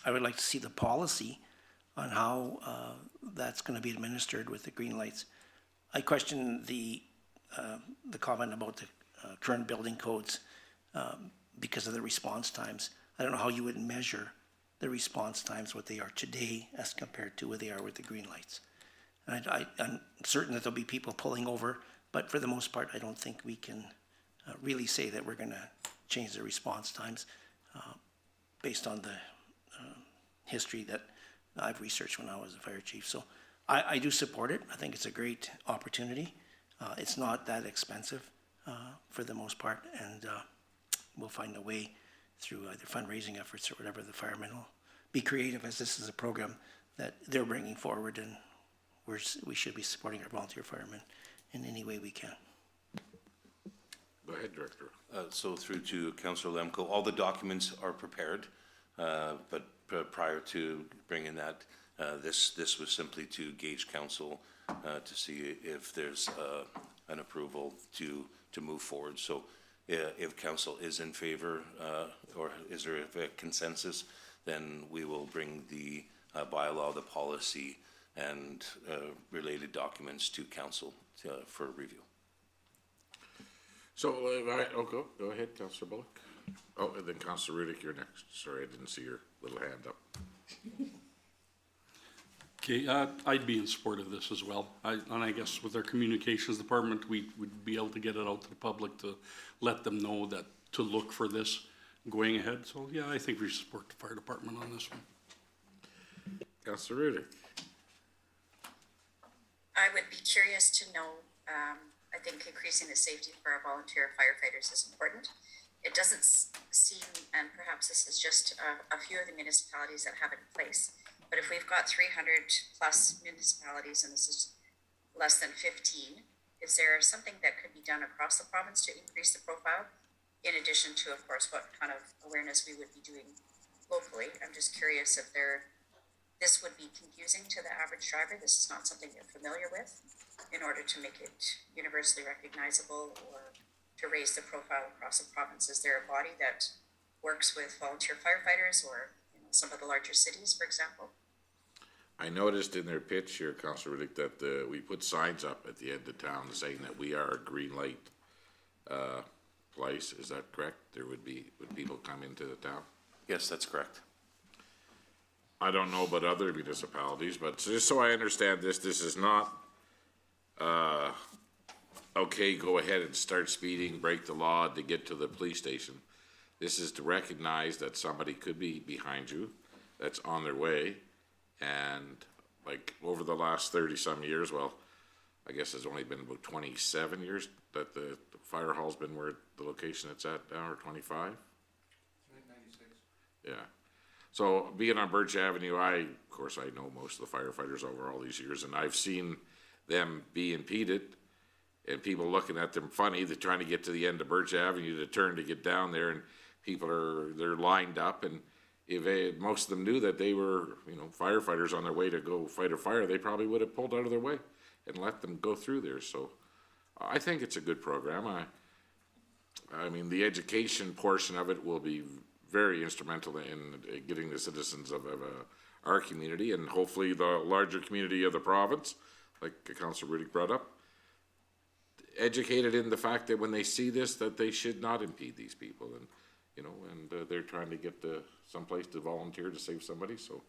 I would like to see the policy on how that's going to be administered with the green lights. I question the comment about the current building codes because of the response times. I don't know how you would measure the response times, what they are today as compared to what they are with the green lights. And I'm certain that there'll be people pulling over, but for the most part, I don't think we can really say that we're going to change the response times based on the history that I've researched when I was a fire chief. So I do support it. I think it's a great opportunity. It's not that expensive for the most part, and we'll find a way through either fundraising efforts or whatever. The firemen will be creative, as this is a program that they're bringing forward, and we should be supporting our volunteer firemen in any way we can. Go ahead, Director. So through to Councillor Lemko, all the documents are prepared, but prior to bringing that, this was simply to gauge council to see if there's an approval to move forward. So if council is in favor, or is there a consensus, then we will bring the bylaw, the policy, and related documents to council for review. So, go ahead, Councillor Bullock. Oh, and then Councillor Rudick, you're next. Sorry, I didn't see your little hand up. Okay, I'd be in support of this as well. And I guess with our communications department, we would be able to get it out to the public to let them know that to look for this going ahead. So yeah, I think we should support the fire department on this one. Councillor Rudick. I would be curious to know, I think increasing the safety for our volunteer firefighters is important. It doesn't seem, and perhaps this is just a few of the municipalities that have it in place, but if we've got 300 plus municipalities and this is less than 15, is there something that could be done across the province to increase the profile? In addition to, of course, what kind of awareness we would be doing locally. I'm just curious if this would be confusing to the average driver. This is not something they're familiar with. In order to make it universally recognizable or to raise the profile across the province, is there a body that works with volunteer firefighters or some of the larger cities, for example? I noticed in their pitch here, Councillor Rudick, that we put signs up at the end of town saying that we are a green light place. Is that correct? Would people come into the town? Yes, that's correct. I don't know about other municipalities, but just so I understand this is not, okay, go ahead and start speeding, break the law to get to the police station. This is to recognize that somebody could be behind you, that's on their way, and like, over the last 30-some years, well, I guess it's only been about 27 years that the fire hall's been where the location it's at now, or 25? 96. Yeah. So being on Birch Avenue, of course, I know most of the firefighters over all these years, and I've seen them be impeded and people looking at them funny. They're trying to get to the end of Birch Avenue to turn to get down there, and they're lined up, and if most of them knew that they were, firefighters on their way to go fight a fire, they probably would have pulled out of their way and let them go through there. So I think it's a good program. I mean, the education portion of it will be very instrumental in getting the citizens of our community, and hopefully the larger community of the province, like Councillor Rudick brought up, educated in the fact that when they see this, that they should not impede these people, and they're trying to get to someplace to volunteer to save somebody. So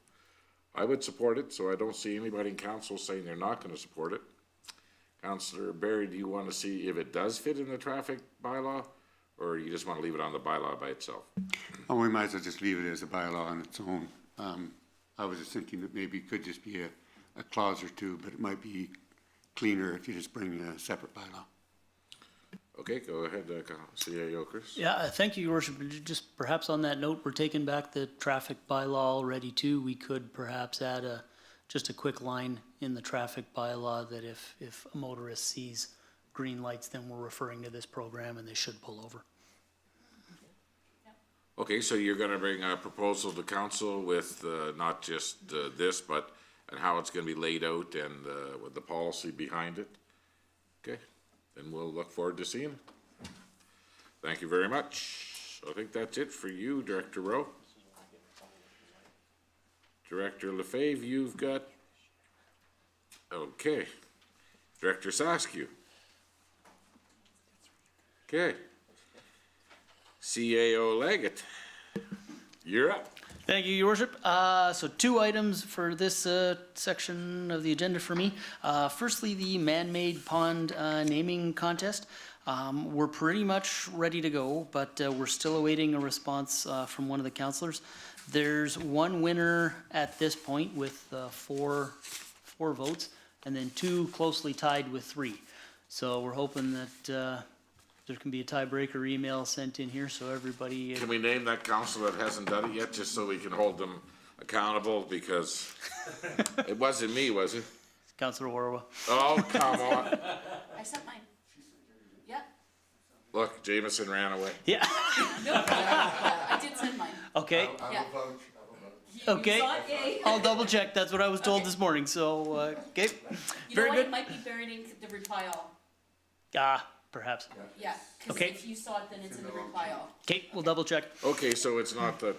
I would support it. So I don't see anybody in council saying they're not going to support it. Councillor Barry, do you want to see if it does fit in the traffic bylaw, or you just want to leave it on the bylaw by itself? Oh, we might as well just leave it as a bylaw on its own. I was just thinking that maybe it could just be a clause or two, but it might be cleaner if you just bring a separate bylaw. Okay, go ahead, CAO Chris. Yeah, thank you, Your Worship. Just perhaps on that note, we're taking back the traffic bylaw already too. We could perhaps add just a quick line in the traffic bylaw that if a motorist sees green lights, then we're referring to this program and they should pull over. Okay, so you're gonna bring a proposal to council with not just this, but and how it's gonna be laid out and with the policy behind it. Okay, then we'll look forward to seeing it. Thank you very much. I think that's it for you, Director Rowe. Director Lefebvre, you've got, okay. Director Saskew. Okay. CAO Leggett, you're up. Thank you, Your Worship. So 2 items for this section of the agenda for me. Firstly, the man-made pond naming contest. We're pretty much ready to go, but we're still awaiting a response from one of the councillors. There's one winner at this point with 4 votes, and then 2 closely tied with 3. So we're hoping that there can be a tiebreaker email sent in here, so everybody. Can we name that council that hasn't done it yet, just so we can hold them accountable, because it wasn't me, was it? Councillor Warwa. Oh, come on. I sent mine. Yeah. Look, Jameson ran away. Yeah. No, I did send mine. Okay. Yeah. Okay. You saw it, yay. I'll double check. That's what I was told Okay. this morning. So, okay. You Very know what? good. It might be buried in the reply all. Perhaps. Yeah. Because Okay. if you saw it, then it's in the reply all. Okay, we'll double check. Okay, so it's not that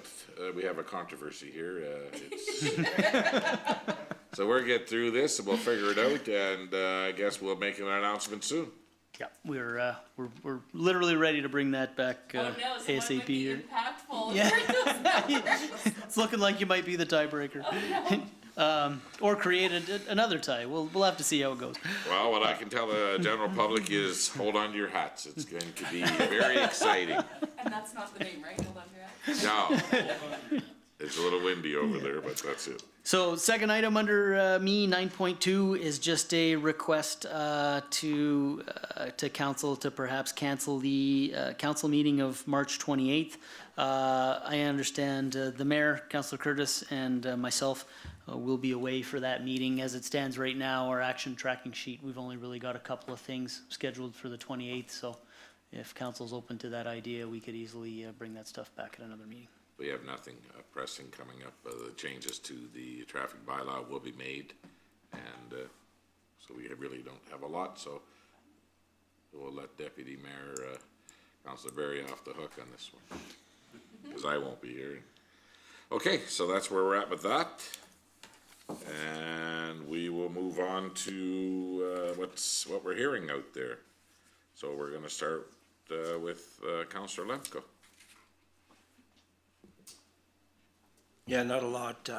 we have a controversy here. So we'll get through this and we'll figure it out, and I guess we'll make an announcement soon. Yeah, we're literally ready to bring that back Oh no, someone ASAP would be here. impactful. Yeah. It's looking like you might be the tiebreaker. Or create another tie. We'll have to see how it goes. Well, what I can tell the general public is hold on to your hats. It's going to be very exciting. And that's not the name, right? Hold on to that. No. It's a little windy over there, but that's it. So second item under me, 9.2, is just a request to council to perhaps cancel the council meeting of March 28th. I understand the mayor, Councillor Curtis, and myself will be away for that meeting. As it stands right now, our action tracking sheet, we've only really got a couple of things scheduled for the 28th. So if council's open to that idea, we could easily bring that stuff back at another meeting. We have nothing pressing coming up. The changes to the traffic bylaw will be made, and so we really don't have a lot, so we'll let Deputy Mayor Councillor Barry off the hook on this one, because I won't be here. Okay, so that's where we're at with that, and we will move on to what we're hearing out there. So we're going to start with Councillor Levco. Yeah, not a lot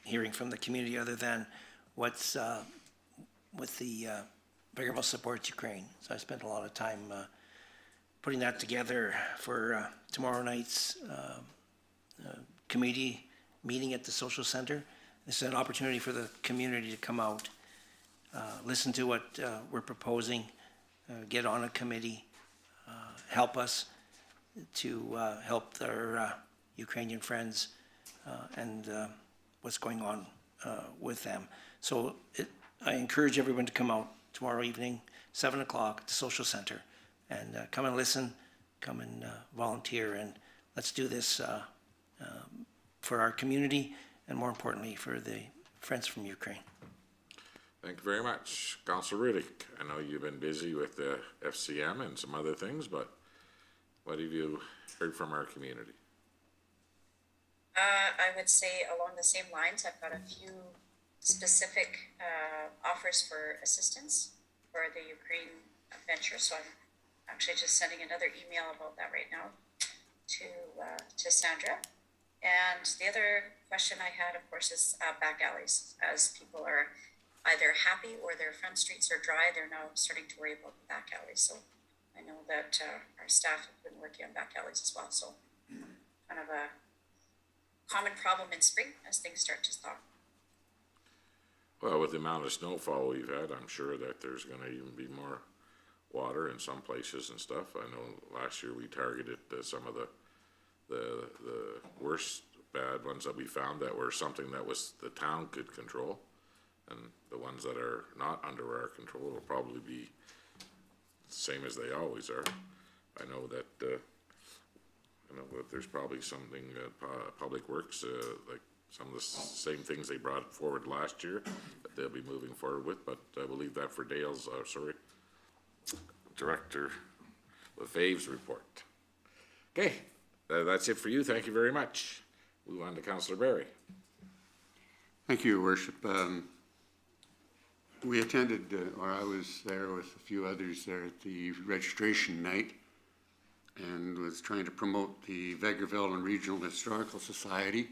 hearing from the community other than what's with the Vegreville Supports Ukraine. So I spent a lot of time putting that together for tomorrow night's committee meeting at the social center. this is an opportunity for the community to come out, listen to what we're proposing, get on a committee, help us to help their Ukrainian friends and what's going on with them. So I encourage everyone to come out tomorrow evening, 7 o'clock at the Social Center, and come and listen, come and volunteer, and let's do this for our community and, more importantly, for the friends from Ukraine. Thank you very much. Councillor Riddick, I know you've been busy with the FCM and some other things, but what have you heard from our community? I would say along the same lines, I've got a few specific offers for assistance for the Ukraine venture, so I'm actually just sending another email about that right now to Sandra. And the other question I had, of course, is back alleys. As people are either happy or their front streets are dry, they're now starting to worry about the back alleys. So I know that our staff have been working on back alleys as well. So kind of a common problem in spring as things start to thaw. Well, with the amount of snowfall we've had, I'm sure that there's gonna even be more water in some places and stuff. I know last year we targeted some of the worst bad ones that we found that were something that was the town could control. And the ones that are not under our control will probably be the same as they always are. I know that there's probably something Public Works, like some of the same things they brought forward last year that they'll be moving forward with, but I will leave that for Dale's, Director Lefebvre's report. Okay, that's it for you. Thank you very much. Move on to Councillor Barry. Thank you, Your Worship. We attended, or I was there with a few others there at the registration night, and was trying to promote the Vegreville and Regional Historical Society,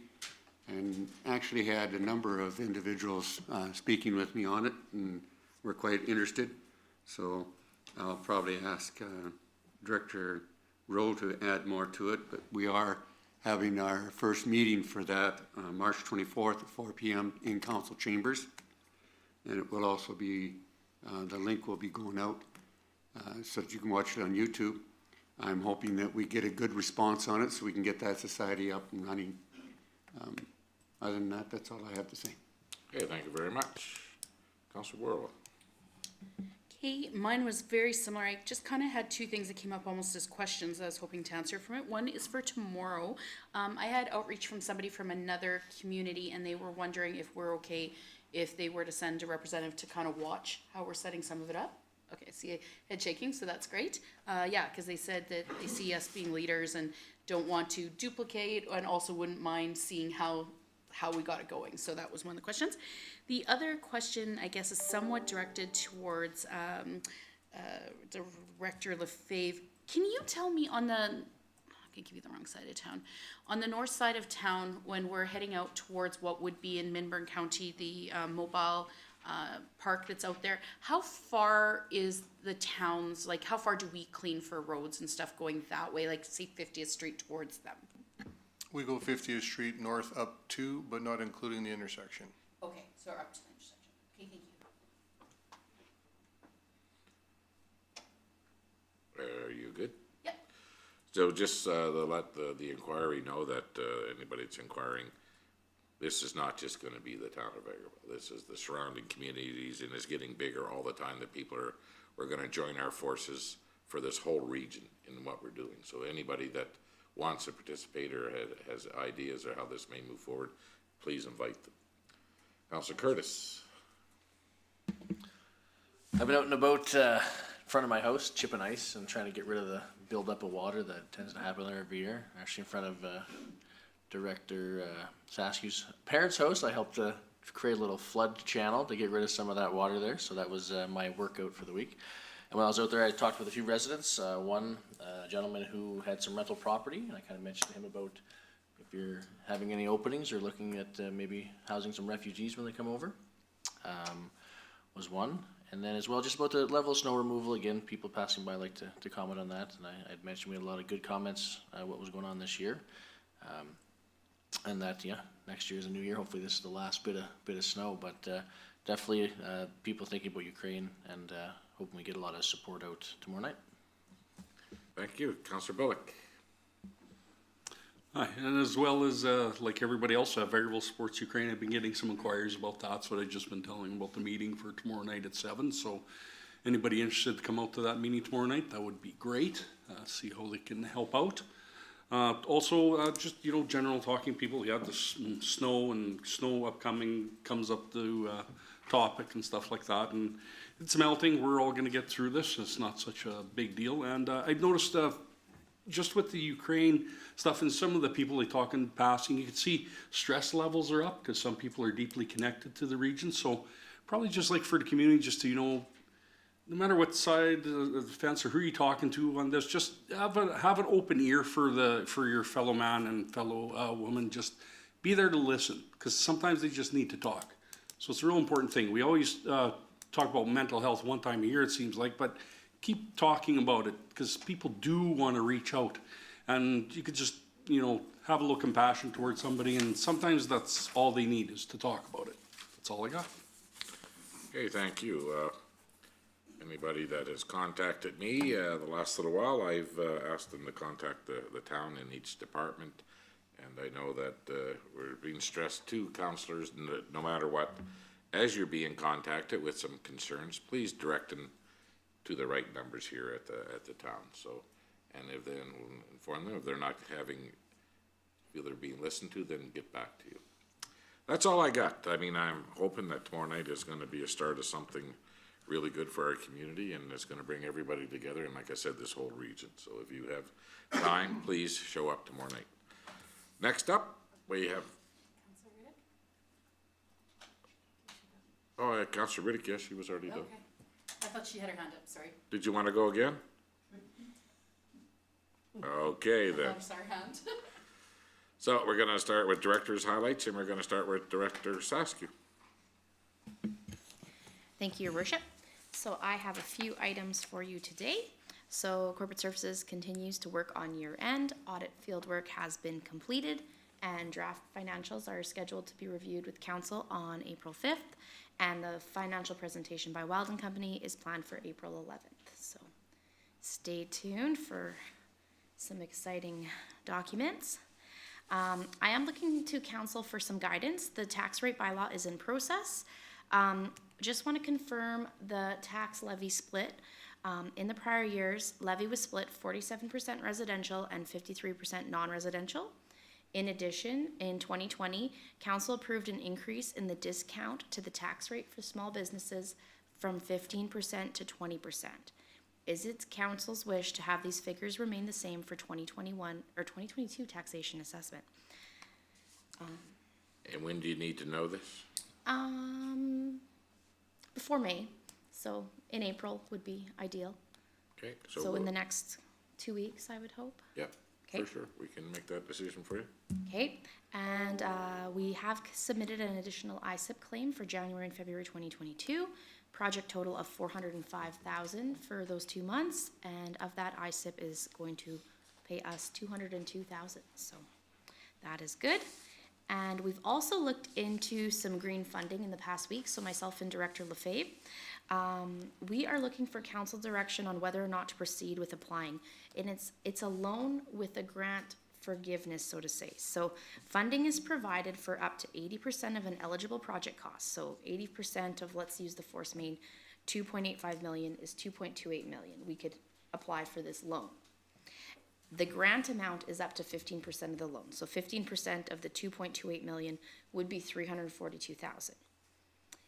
and actually had a number of individuals speaking with me on it, and were quite interested. So I'll probably ask Director Rowe to add more to it, but we are having our first meeting for that March 24th at 4 p.m. in council chambers. And it will also be, the link will be going out so that you can watch it on YouTube. I'm hoping that we get a good response on it so we can get that society up and running. Other than that, that's all I have to say. Okay, thank you very much. Councillor Warwick. Okay, mine was very similar. I just kind of had two things that came up almost as questions I was hoping to answer from it. One is for tomorrow. I had outreach from somebody from another community, and they were wondering if we're okay if they were to send a representative to kind of watch how we're setting some of it up. Okay, I see a head shaking, so that's great. Yeah, because they said that they see us being leaders and don't want to duplicate, and also wouldn't mind seeing how we got it going. So that was one of the questions. The other question, I guess, is somewhat directed towards Director Lefebvre. Can you tell me on the, I can give you the wrong side of town, on the north side of town, when we're heading out towards what would be in Minburn County, the mobile park that's out there, how far is the towns, like how far do we clean for roads and stuff going that way, like say 50th Street towards them? We go 50th Street north up to, but not including the intersection. Okay, so up to the intersection. Okay, thank you. Are you good? Yep. So just to let the inquiry know that anybody that's inquiring, this is not just gonna be the town of Vegreville. This is the surrounding communities, and it's getting bigger all the time that people we're gonna join our forces for this whole region in what we're doing. So anybody that wants to participate or has ideas or how this may move forward, please invite them. Councillor Curtis. I've been out and about in front of my house, chipping ice and trying to get rid of the buildup of water that tends to happen there every year. Actually, in front of Director Saskew's parents' house, I helped create a little flood channel to get rid of some of that water there. So that was my workout for the week. And when I was out there, I talked with a few residents. One gentleman who had some rental property, and I kind of mentioned to him about if you're having any openings or looking at maybe housing some refugees when they come over, was one. And then as well, just about the level of snow removal, again, people passing by like to comment on that. And I'd mentioned we had a lot of good comments, what was going on this year. And that, yeah, next year's a new year. Hopefully this is the last bit of snow, but definitely people thinking about Ukraine and hoping we get a lot of support out tomorrow night. Thank you. Councillor Bullock. Hi, and as well as, like everybody else, Vegreville Supports Ukraine, I've been getting some inquiries about that. That's what I've just been telling them about the meeting for tomorrow night at 7. So anybody interested to come out to that meeting tomorrow night, that would be great. See how they can help out. Also, just, you know, general talking people, yeah, the snow and snow upcoming comes up to topic and stuff like that. And it's melting. We're all going to get through this. It's not such a big deal. And I've noticed just with the Ukraine stuff and some of the people they talk in passing, you can see stress levels are up because some people are deeply connected to the region. So probably just like for the community, just to, you know, no matter what side of the fence or who you're talking to on this, just have an open ear for your fellow man and fellow woman. Just be there to listen, because sometimes they just need to talk. So it's a real important thing. We always talk about mental health one time a year, it seems like, but keep talking about it, because people do want to reach out, and you could just, you know, have a little compassion towards somebody, and sometimes that's all they need is to talk about it. That's all I got. Okay, thank you. Anybody that has contacted me the last little while, I've asked them to contact the town in each department. And I know that we're being stressed too, councillors, no matter what, as you're being contacted with some concerns, please direct them to the right numbers here at the town. So, and if then inform them if they're not feel they're being listened to, then get back to you. That's all I got. I mean, I'm hoping that tomorrow night is going to be a start of something really good for our community, and it's going to bring everybody together, and like I said, this whole region. So if you have time, please show up tomorrow night. Next up, we have... Oh, Councillor Riddick, yes, she was already done. Okay. I thought she had her hand up, sorry. Did you want to go again? Okay, then. I'm sorry, hand. So we're going to start with Director's Highlights, and we're going to start with Director Saskew. Thank you, Your Worship. So I have a few items for you today. So Corporate Services continues to work on year-end. Audit fieldwork has been completed, and draft financials are scheduled to be reviewed with Council on April 5th. And the financial presentation by Wild & Company is planned for April 11th. So stay tuned for some exciting documents. I am looking to Council for some guidance. The tax rate bylaw is in process. Just want to confirm the tax levy split. In the prior years, levy was split 47% residential and 53% non-residential. In addition, in 2020, Council approved an increase in the discount to the tax rate for small businesses from 15% to 20%. Is it Council's wish to have these figures remain the same for 2021 or 2022 taxation assessment? And when do you need to know this? Before May, so in April would be ideal. Okay. So in the next 2 weeks, I would hope. Yeah, Okay. for sure. We can make that decision for you. Okay, and we have submitted an additional ISIP claim for January and February 2022. Project total of $405,000 for those 2 months, and of that ISIP is going to pay us $202,000. So that is good. And we've also looked into some green funding in the past week. So myself and Director Lefebvre, we are looking for council direction on whether or not to proceed with applying. And it's a loan with a grant forgiveness, so to say. So funding is provided for up to 80% of an eligible project cost. So 80% of, let's use the force main, 2.85 million is 2.28 million. We could apply for this loan. The grant amount is up to 15% of the loan. So 15% of the 2.28 million would be 342,000.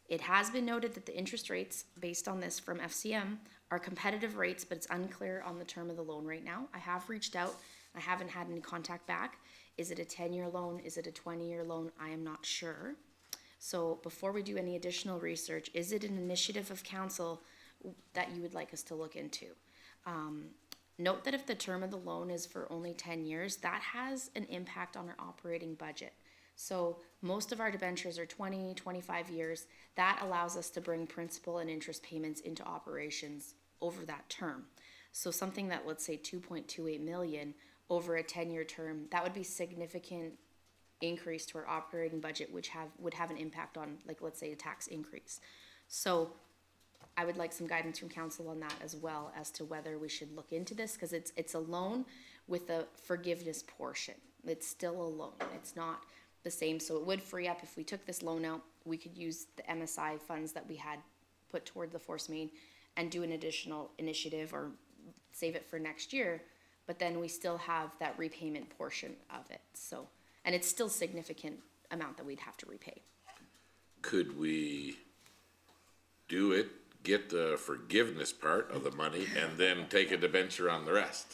It has been noted that the interest rates based on this from FCM are competitive rates, but it's unclear on the term of the loan right now. I have reached out. I haven't had any contact back. Is it a 10-year loan? Is it a 20-year loan? I am not sure. So before we do any additional research, is it an initiative of council that you would like us to look into? Note that if the term of the loan is for only 10 years, that has an impact on our operating budget. So most of our debentures are 20, 25 years. That allows us to bring principal and interest payments into operations over that term. So something that, let's say 2.28 million over a 10-year term, that would be significant increase to our operating budget, which would have an impact on, like, let's say a tax increase. So I would like some guidance from council on that as well, as to whether we should look into this, because it's a loan with a forgiveness portion. It's still a loan. It's not the same. So it would free up, if we took this loan out, we could use the MSI funds that we had put toward the force main and do an additional initiative or save it for next year. But then we still have that repayment portion of it. So, and it's still significant amount that we'd have to repay. Could we do it, get the forgiveness part of the money, and then take a debenture on the rest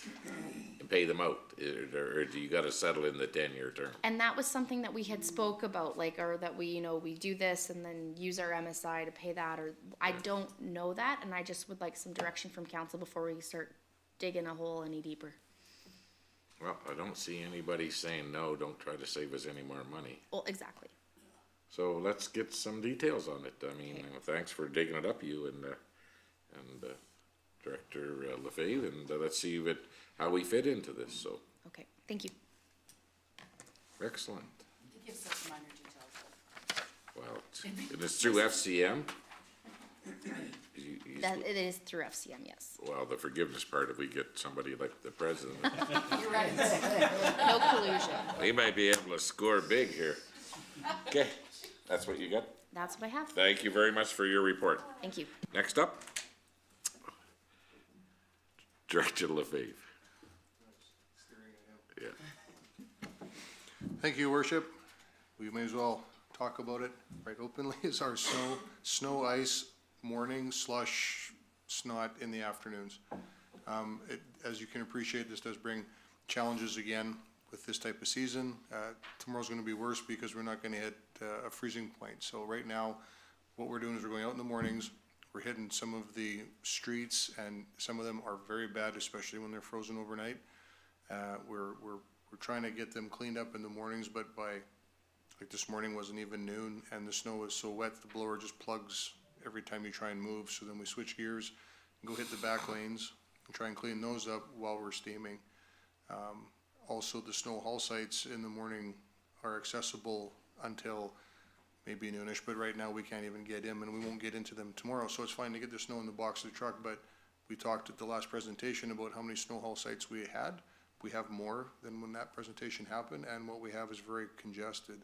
and pay them out? Or do you gotta settle in the 10-year term? And that was something that we had spoke about, like, or that we, we do this and then use our MSI to pay that, or I don't know that, and I just would like some direction from council before we start digging a hole any deeper. Well, I don't see anybody saying, no, don't try to save us any more money. Well, exactly. So let's get some details on it. I mean, thanks for digging it up, you and Director Lefebvre, and let's see how we fit into this, so. Okay, thank you. Excellent. It gives us minor details. Well, and it's through FCM? That, it is through FCM, yes. Well, the forgiveness part, if we get somebody like the president, You're right. No collusion. he might be able to score big here. Okay, that's what you got? That's what I have. Thank you very much for your report. Thank you. Next up, Director Lefebvre. Yeah. Thank you, Worship. We may as well talk about it right openly. Is our snow, ice, morning, slush, snot in the afternoons. As you can appreciate, this does bring challenges again with this type of season. Tomorrow's gonna be worse because we're not gonna hit a freezing point. So right now, what we're doing is we're going out in the mornings, we're hitting some of the streets, and some of them are very bad, especially when they're frozen overnight. We're trying to get them cleaned up in the mornings, but by, like this morning wasn't even noon, and the snow is so wet, the blower just plugs every time you try and move. So then we switch gears and go hit the back lanes and try and clean those up while we're steaming. Also, the snow haul sites in the morning are accessible until maybe noonish, but right now we can't even get in, and we won't get into them tomorrow. So it's fine to get the snow in the box of the truck, but we talked at the last presentation about how many snow haul sites we had. We have more than when that presentation happened, and what we have is very congested.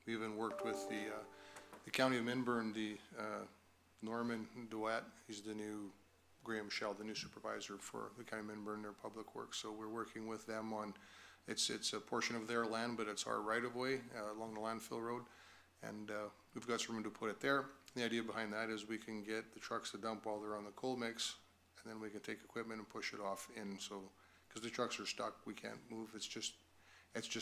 We even worked with the County of Minburn, Norman Duet, he's the new Graham Shell, the new supervisor for the County of Minburn, their public works. So we're working with them on, it's a portion of their land, but it's our right of way along the landfill road. And we've got some room to put it there. The idea behind that is we can get the trucks to dump while they're on the cold mix, and then we can take equipment and push it off in. So, because the trucks are stuck, we can't move. It's just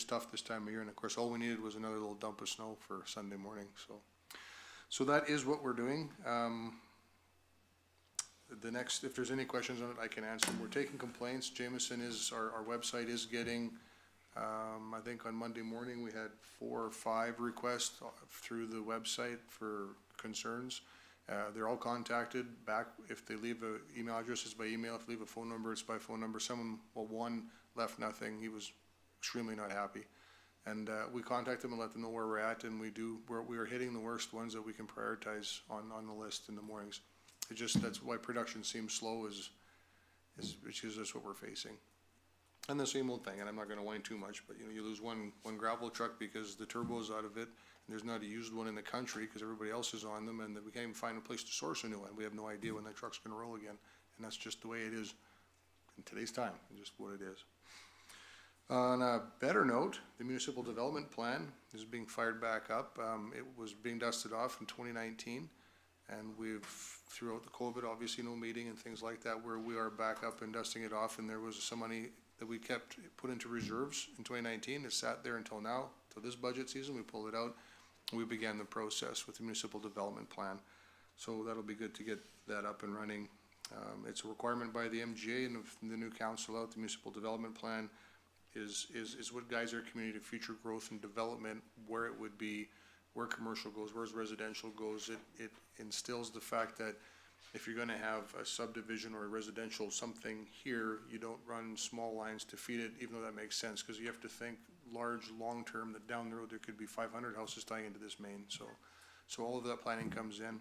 tough this time of year. And of course, all we needed was another little dump of snow for Sunday morning. So that is what we're doing. The next, if there's any questions on it, I can answer them. We're taking complaints. Jameson is, our website is getting, I think on Monday morning, we had 4 or 5 requests through the website for concerns. They're all contacted back. If they leave an email address, it's by email. If they leave a phone number, it's by phone number. One left nothing. He was extremely not happy. And we contact them and let them know where we're at, and we are hitting the worst ones that we can prioritize on the list in the mornings. That's why production seems slow is because that's what we're facing. And the same old thing, and I'm not gonna whine too much, but you lose one gravel truck because the turbo is out of it, and there's not a used one in the country because everybody else is on them, and we can't even find a place to source a new one. We have no idea when that truck's gonna roll again, and that's just the way it is in today's time, just what it is. On a better note, the municipal development plan is being fired back up. It was being dusted off in 2019, and we've, throughout the COVID, obviously no meeting and things like that, where we are back up and dusting it off, and there was some money that we kept put into reserves in 2019. It sat there until now, till this budget season. We pulled it out. We began the process with the municipal development plan. So that'll be good to get that up and running. It's a requirement by the MGA and the new council out. The municipal development plan is what guides our community to future growth and development, where it would be, where commercial goes, where residential goes. It instills the fact that if you're gonna have a subdivision or a residential something here, you don't run small lines to feed it, even though that makes sense, because you have to think large, long-term, that down the road there could be 500 houses tying into this main, so all of that planning comes in.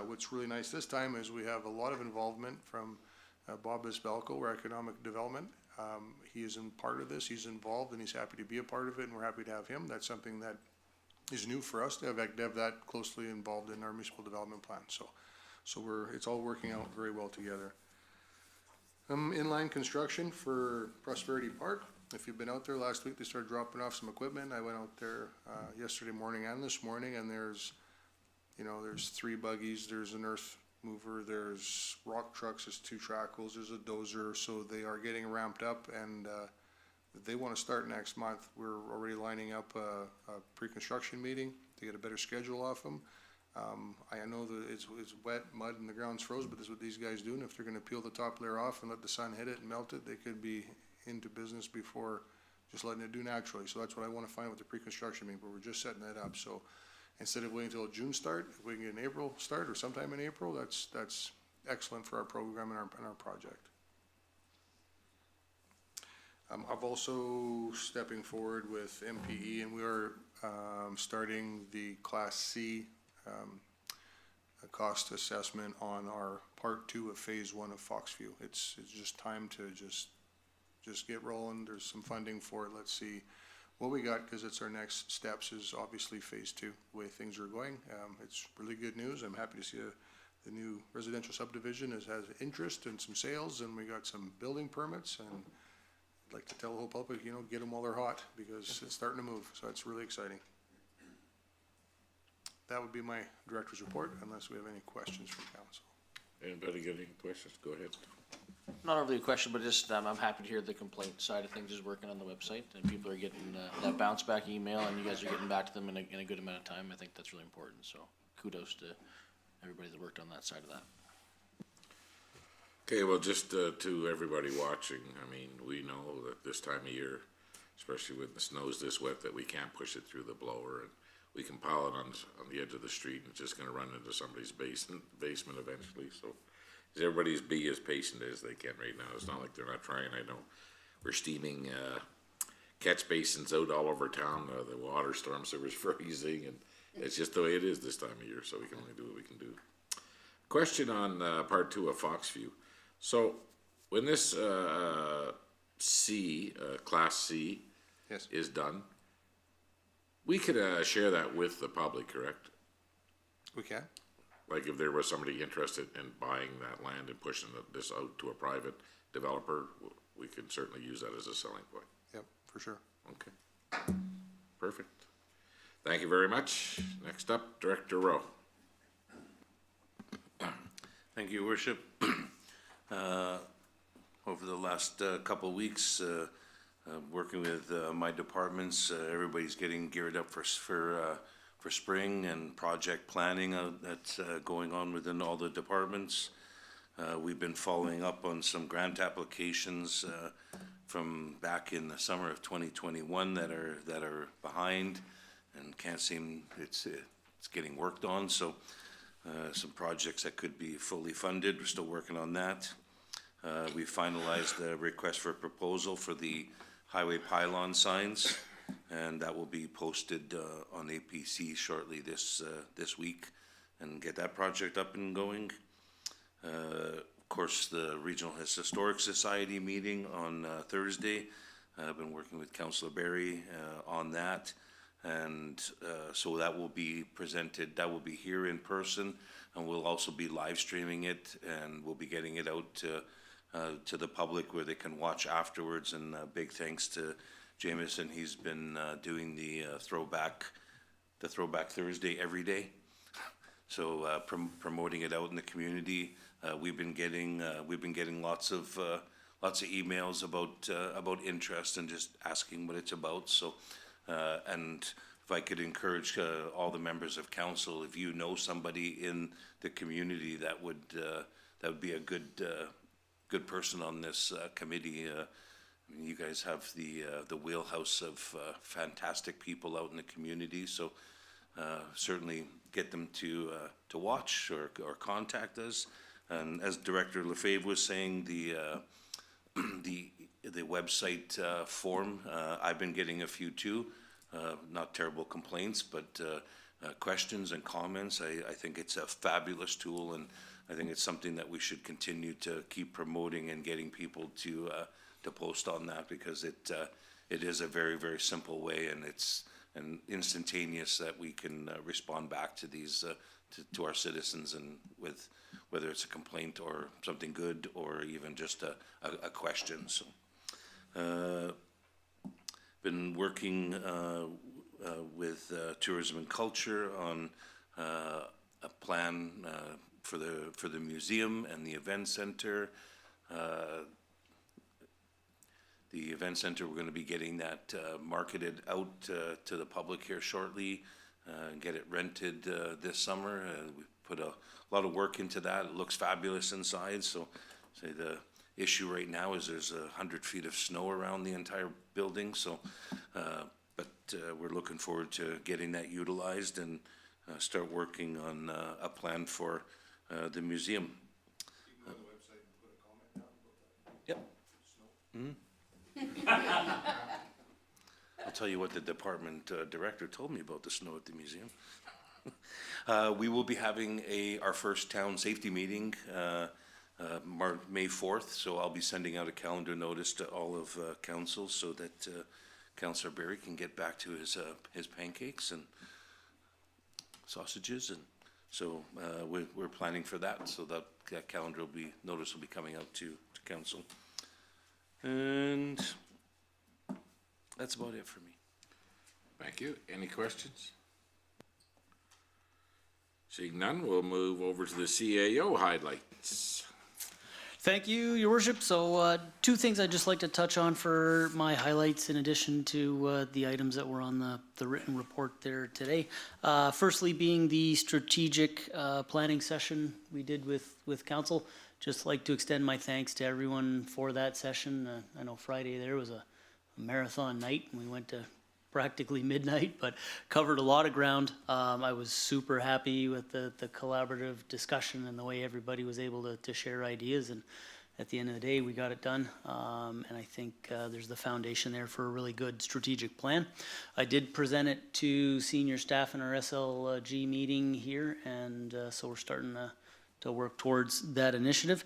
What's really nice this time is we have a lot of involvement from Bob Levco, our economic development. He is in part of this, he's involved, and he's happy to be a part of it, and we're happy to have him. That's something that is new for us to have that closely involved in our municipal development plan. So it's all working out very well together. Inline construction for Prosperity Park. If you've been out there last week, they started dropping off some equipment. I went out there yesterday morning and this morning, and there's 3 buggies, there's an earth mover, there's rock trucks, there's 2 trackles, there's a dozer, so they are getting ramped up, and they want to start next month. We're already lining up a pre-construction meeting to get a better schedule off them. I know that it's wet, mud, and the ground's frozen, but this is what these guys do, and if they're gonna peel the top layer off and let the sun hit it and melt it, they could be into business before just letting it do naturally. So that's what I wanna find out with the pre-construction meeting, but we're just setting that up. So instead of waiting until June start, if we can get an April start or sometime in April, that's excellent for our program and our project. I've also stepping forward with MPE, and we are starting the Class C cost assessment on our Part 2 of Phase 1 of Foxview. It's just time to just get rolling. There's some funding for it. Let's see what we got, because it's our next steps is obviously Phase 2, the way things are going. It's really good news. I'm happy to see the new residential subdivision has interest and some sales, and we got some building permits, and I'd like to tell the whole public, get them while they're hot, because it's starting to move, so it's really exciting. That would be my director's report, unless we have any questions from council. Anybody got any questions? Go ahead. Not really a question, but just, I'm happy to hear the complaint side of things is working on the website, and people are getting that bounce back email, and you guys are getting back to them in a good amount of time. I think that's really important, so kudos to everybody that worked on that side of that. Okay, well, just to everybody watching, I mean, we know that this time of year, especially when the snow's this wet, that we can't push it through the blower, and we can pile it on the edge of the street, and it's just gonna run into somebody's basement eventually, so everybody's be as patient as they can right now. It's not like they're not trying. I know we're steaming catch basins out all over town. The water storm sewers freezing, and it's just the way it is this time of year, so we can only do what we can do. Question on Part 2 of Foxview. So when this Class C Yes. is done, we could share that with the public, correct? We can. Like if there was somebody interested in buying that land and pushing this out to a private developer, we could certainly use that as a selling point. Yep, for sure. Okay. Perfect. Thank you very much. Next up, Director Rowe. Thank you, Worship. Over the last couple of weeks, working with my departments, everybody's getting geared up for spring and project planning that's going on within all the departments. We've been following up on some grant applications from back in the summer of 2021 that are behind and can't seem it's getting worked on. So some projects that could be fully funded. We're still working on that. We finalized the request for proposal for the highway pylon signs, and that will be posted on APC shortly this week, and get that project up and going. Of course, the Regional Historic Society meeting on Thursday. I've been working with Councillor Barry on that, and so that will be presented. That will be here in person, and we'll also be live streaming it, and we'll be getting it out to the public where they can watch afterwards. And big thanks to Jameson. He's been doing the throwback Thursday every day. So promoting it out in the community. We've been getting lots of emails about interest and just asking what it's about. So and if I could encourage all the members of council, if you know somebody in the community that would be a good person on this committee. I mean, you guys have the wheelhouse of fantastic people out in the community, so certainly get them to watch or contact us. And as Director Lefebvre was saying, the the website form. I've been getting a few too, not terrible complaints, but questions and comments. I think it's a fabulous tool, and I think it's something that we should continue to keep promoting and getting people to post on that, because it is a very, very simple way, and it's instantaneous that we can respond back to these to our citizens, and with whether it's a complaint or something good or even just a question. So been working with tourism and culture on a plan for the museum and the event center. The event center, we're going to be getting that marketed out to the public here shortly, and get it rented this summer. We put a lot of work into that. It looks fabulous inside. So, say the issue right now is there's 100 feet of snow around the entire building. So, but we're looking forward to getting that utilized and start working on a plan for the museum. You can go on the website and put a comment down about that. Yep. I'll tell you what the department director told me about the snow at the museum. We will be having our first town safety meeting May 4th, so I'll be sending out a calendar notice to all of council so that Councillor Barry can get back to his pancakes and sausages, and so we're planning for that. So that calendar notice will be coming out to council, and that's about it for me. Thank you. Any questions? Seeing none, we'll move over to the CAO highlights. Thank you, Your Worship. So two things I'd just like to touch on for my highlights in addition to the items that were on the written report there today. Firstly being the strategic planning session we did with council. Just like to extend my thanks to everyone for that session. I know Friday there was a marathon night, and we went to practically midnight, but covered a lot of ground. I was super happy with the collaborative discussion and the way everybody was able to share ideas, and at the end of the day we got it done, and I think there's the foundation there for a really good strategic plan. I did present it to senior staff in our SLG meeting here, and so we're starting to work towards that initiative.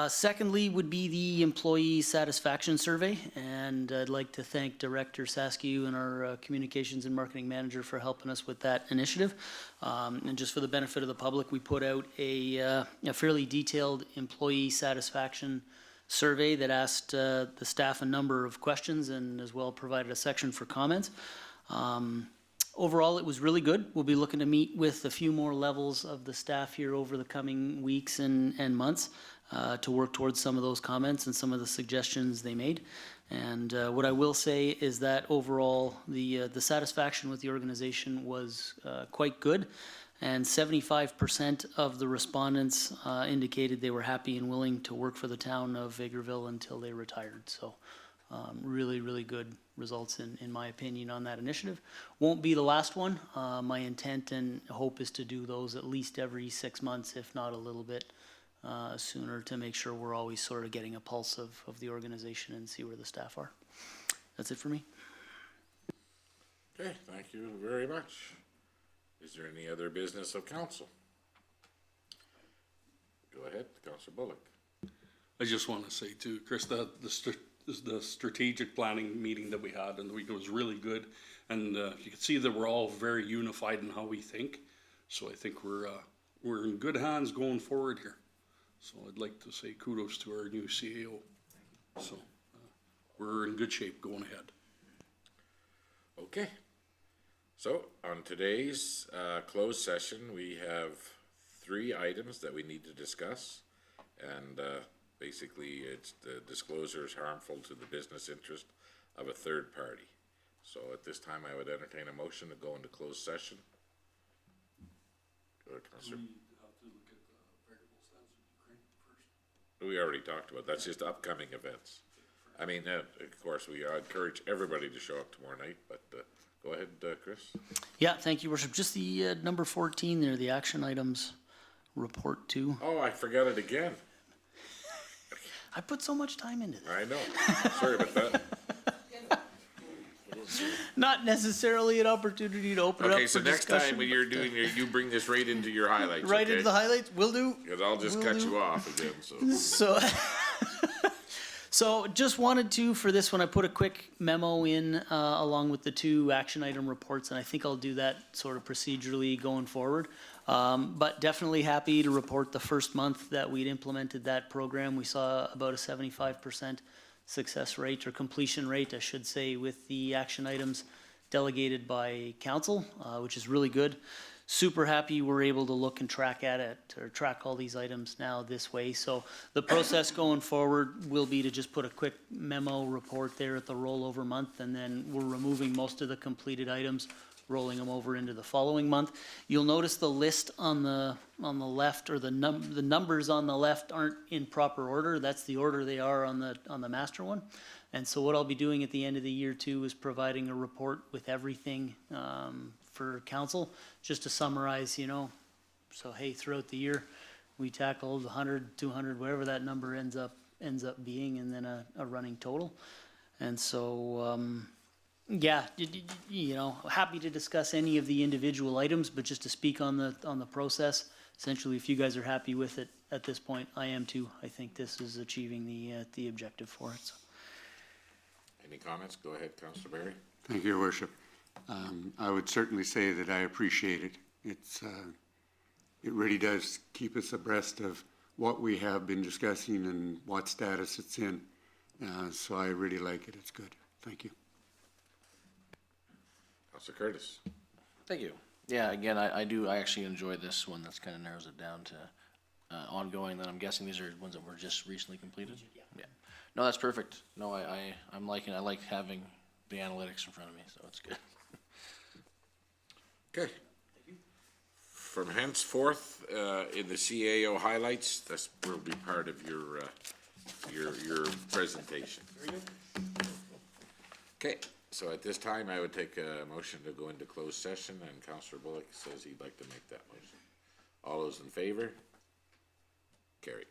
Secondly would be the employee satisfaction survey, and I'd like to thank Director Saskew and our communications and marketing manager for helping us with that initiative. And just for the benefit of the public, we put out a fairly detailed employee satisfaction survey that asked the staff a number of questions, and as well provided a section for comments. Overall, it was really good. We'll be looking to meet with a few more levels of the staff here over the coming weeks and months to work towards some of those comments and some of the suggestions they made. And what I will say is that overall, the satisfaction with the organization was quite good, and 75% of the respondents indicated they were happy and willing to work for the town of Vegreville until they retired. So really, really good results in my opinion on that initiative. Won't be the last one. My intent and hope is to do those at least every 6 months, if not a little bit sooner, to make sure we're always sort of getting a pulse of the organization and see where the staff are. That's it for me. Okay, thank you very much. Is there any other business of council? Go ahead, Councillor Bullock. I just want to say too, Chris, that the strategic planning meeting that we had in the week was really good, and you can see that we're all very unified in how we think. So I think we're in good hands going forward here. So I'd like to say kudos to our new CAO. So we're in good shape going ahead. Okay. So on today's closed session, we have 3 items that we need to discuss, and basically it's the disclosure is harmful to the business interest of a third party. So at this time, I would entertain a motion to go into closed session. Go ahead, Councillor. We already talked about, that's just upcoming events. I mean, of course, we encourage everybody to show up tomorrow night, but go ahead, Chris. Yeah, thank you, Worship. Just the number 14 there, the action items report 2. Oh, I forgot it again. I put so much time into this. I know. Sorry about that. Not necessarily an opportunity to open it up Okay, for so next discussion, time when you're but, doing your, you bring this right into your highlights, right okay? into the highlights, will do. Because I'll just Will cut do. you off again, so. So, so just wanted to, for this one, I put a quick memo in, along with the 2 action item reports, and I think I'll do that sort of procedurally going forward. But definitely happy to report the first month that we'd implemented that program, we saw about a 75% success rate, or completion rate, I should say, with the action items delegated by council, which is really good. Super happy we're able to look and track at it, or track all these items now this way. So the process going forward will be to just put a quick memo report there at the rollover month, and then we're removing most of the completed items, rolling them over into the following month. You'll notice the list on the left, or the numbers on the left aren't in proper order. That's the order they are on the master one. And so what I'll be doing at the end of the year too is providing a report with everything for council, just to summarize, you know. So hey, throughout the year, we tackled 100, 200, whatever that number ends up being, and then a running total. And so, yeah, you know, happy to discuss any of the individual items, but just to speak on the process, essentially, if you guys are happy with it at this point, I am too. I think this is achieving the objective for it. So. Any comments? Go ahead, Councillor Barry. Thank you, Your Worship. I would certainly say that I appreciate it. It really does keep us abreast of what we have been discussing and what status it's in. So I really like it. It's good. Thank you. Councillor Curtis. Thank you. Yeah, again, I actually enjoy this one. That's kind of narrows it down to ongoing. Then I'm guessing these are ones that were just recently completed? Yeah. No, that's perfect. No, I'm liking it. I like having the analytics in front of me, so it's good. Okay. From henceforth, in the CAO highlights, this will be part of your presentation. Very good. Okay, so at this time, I would take a motion to go into closed session, and Councillor Bullock says he'd like to make that motion. All those in favor? Carried.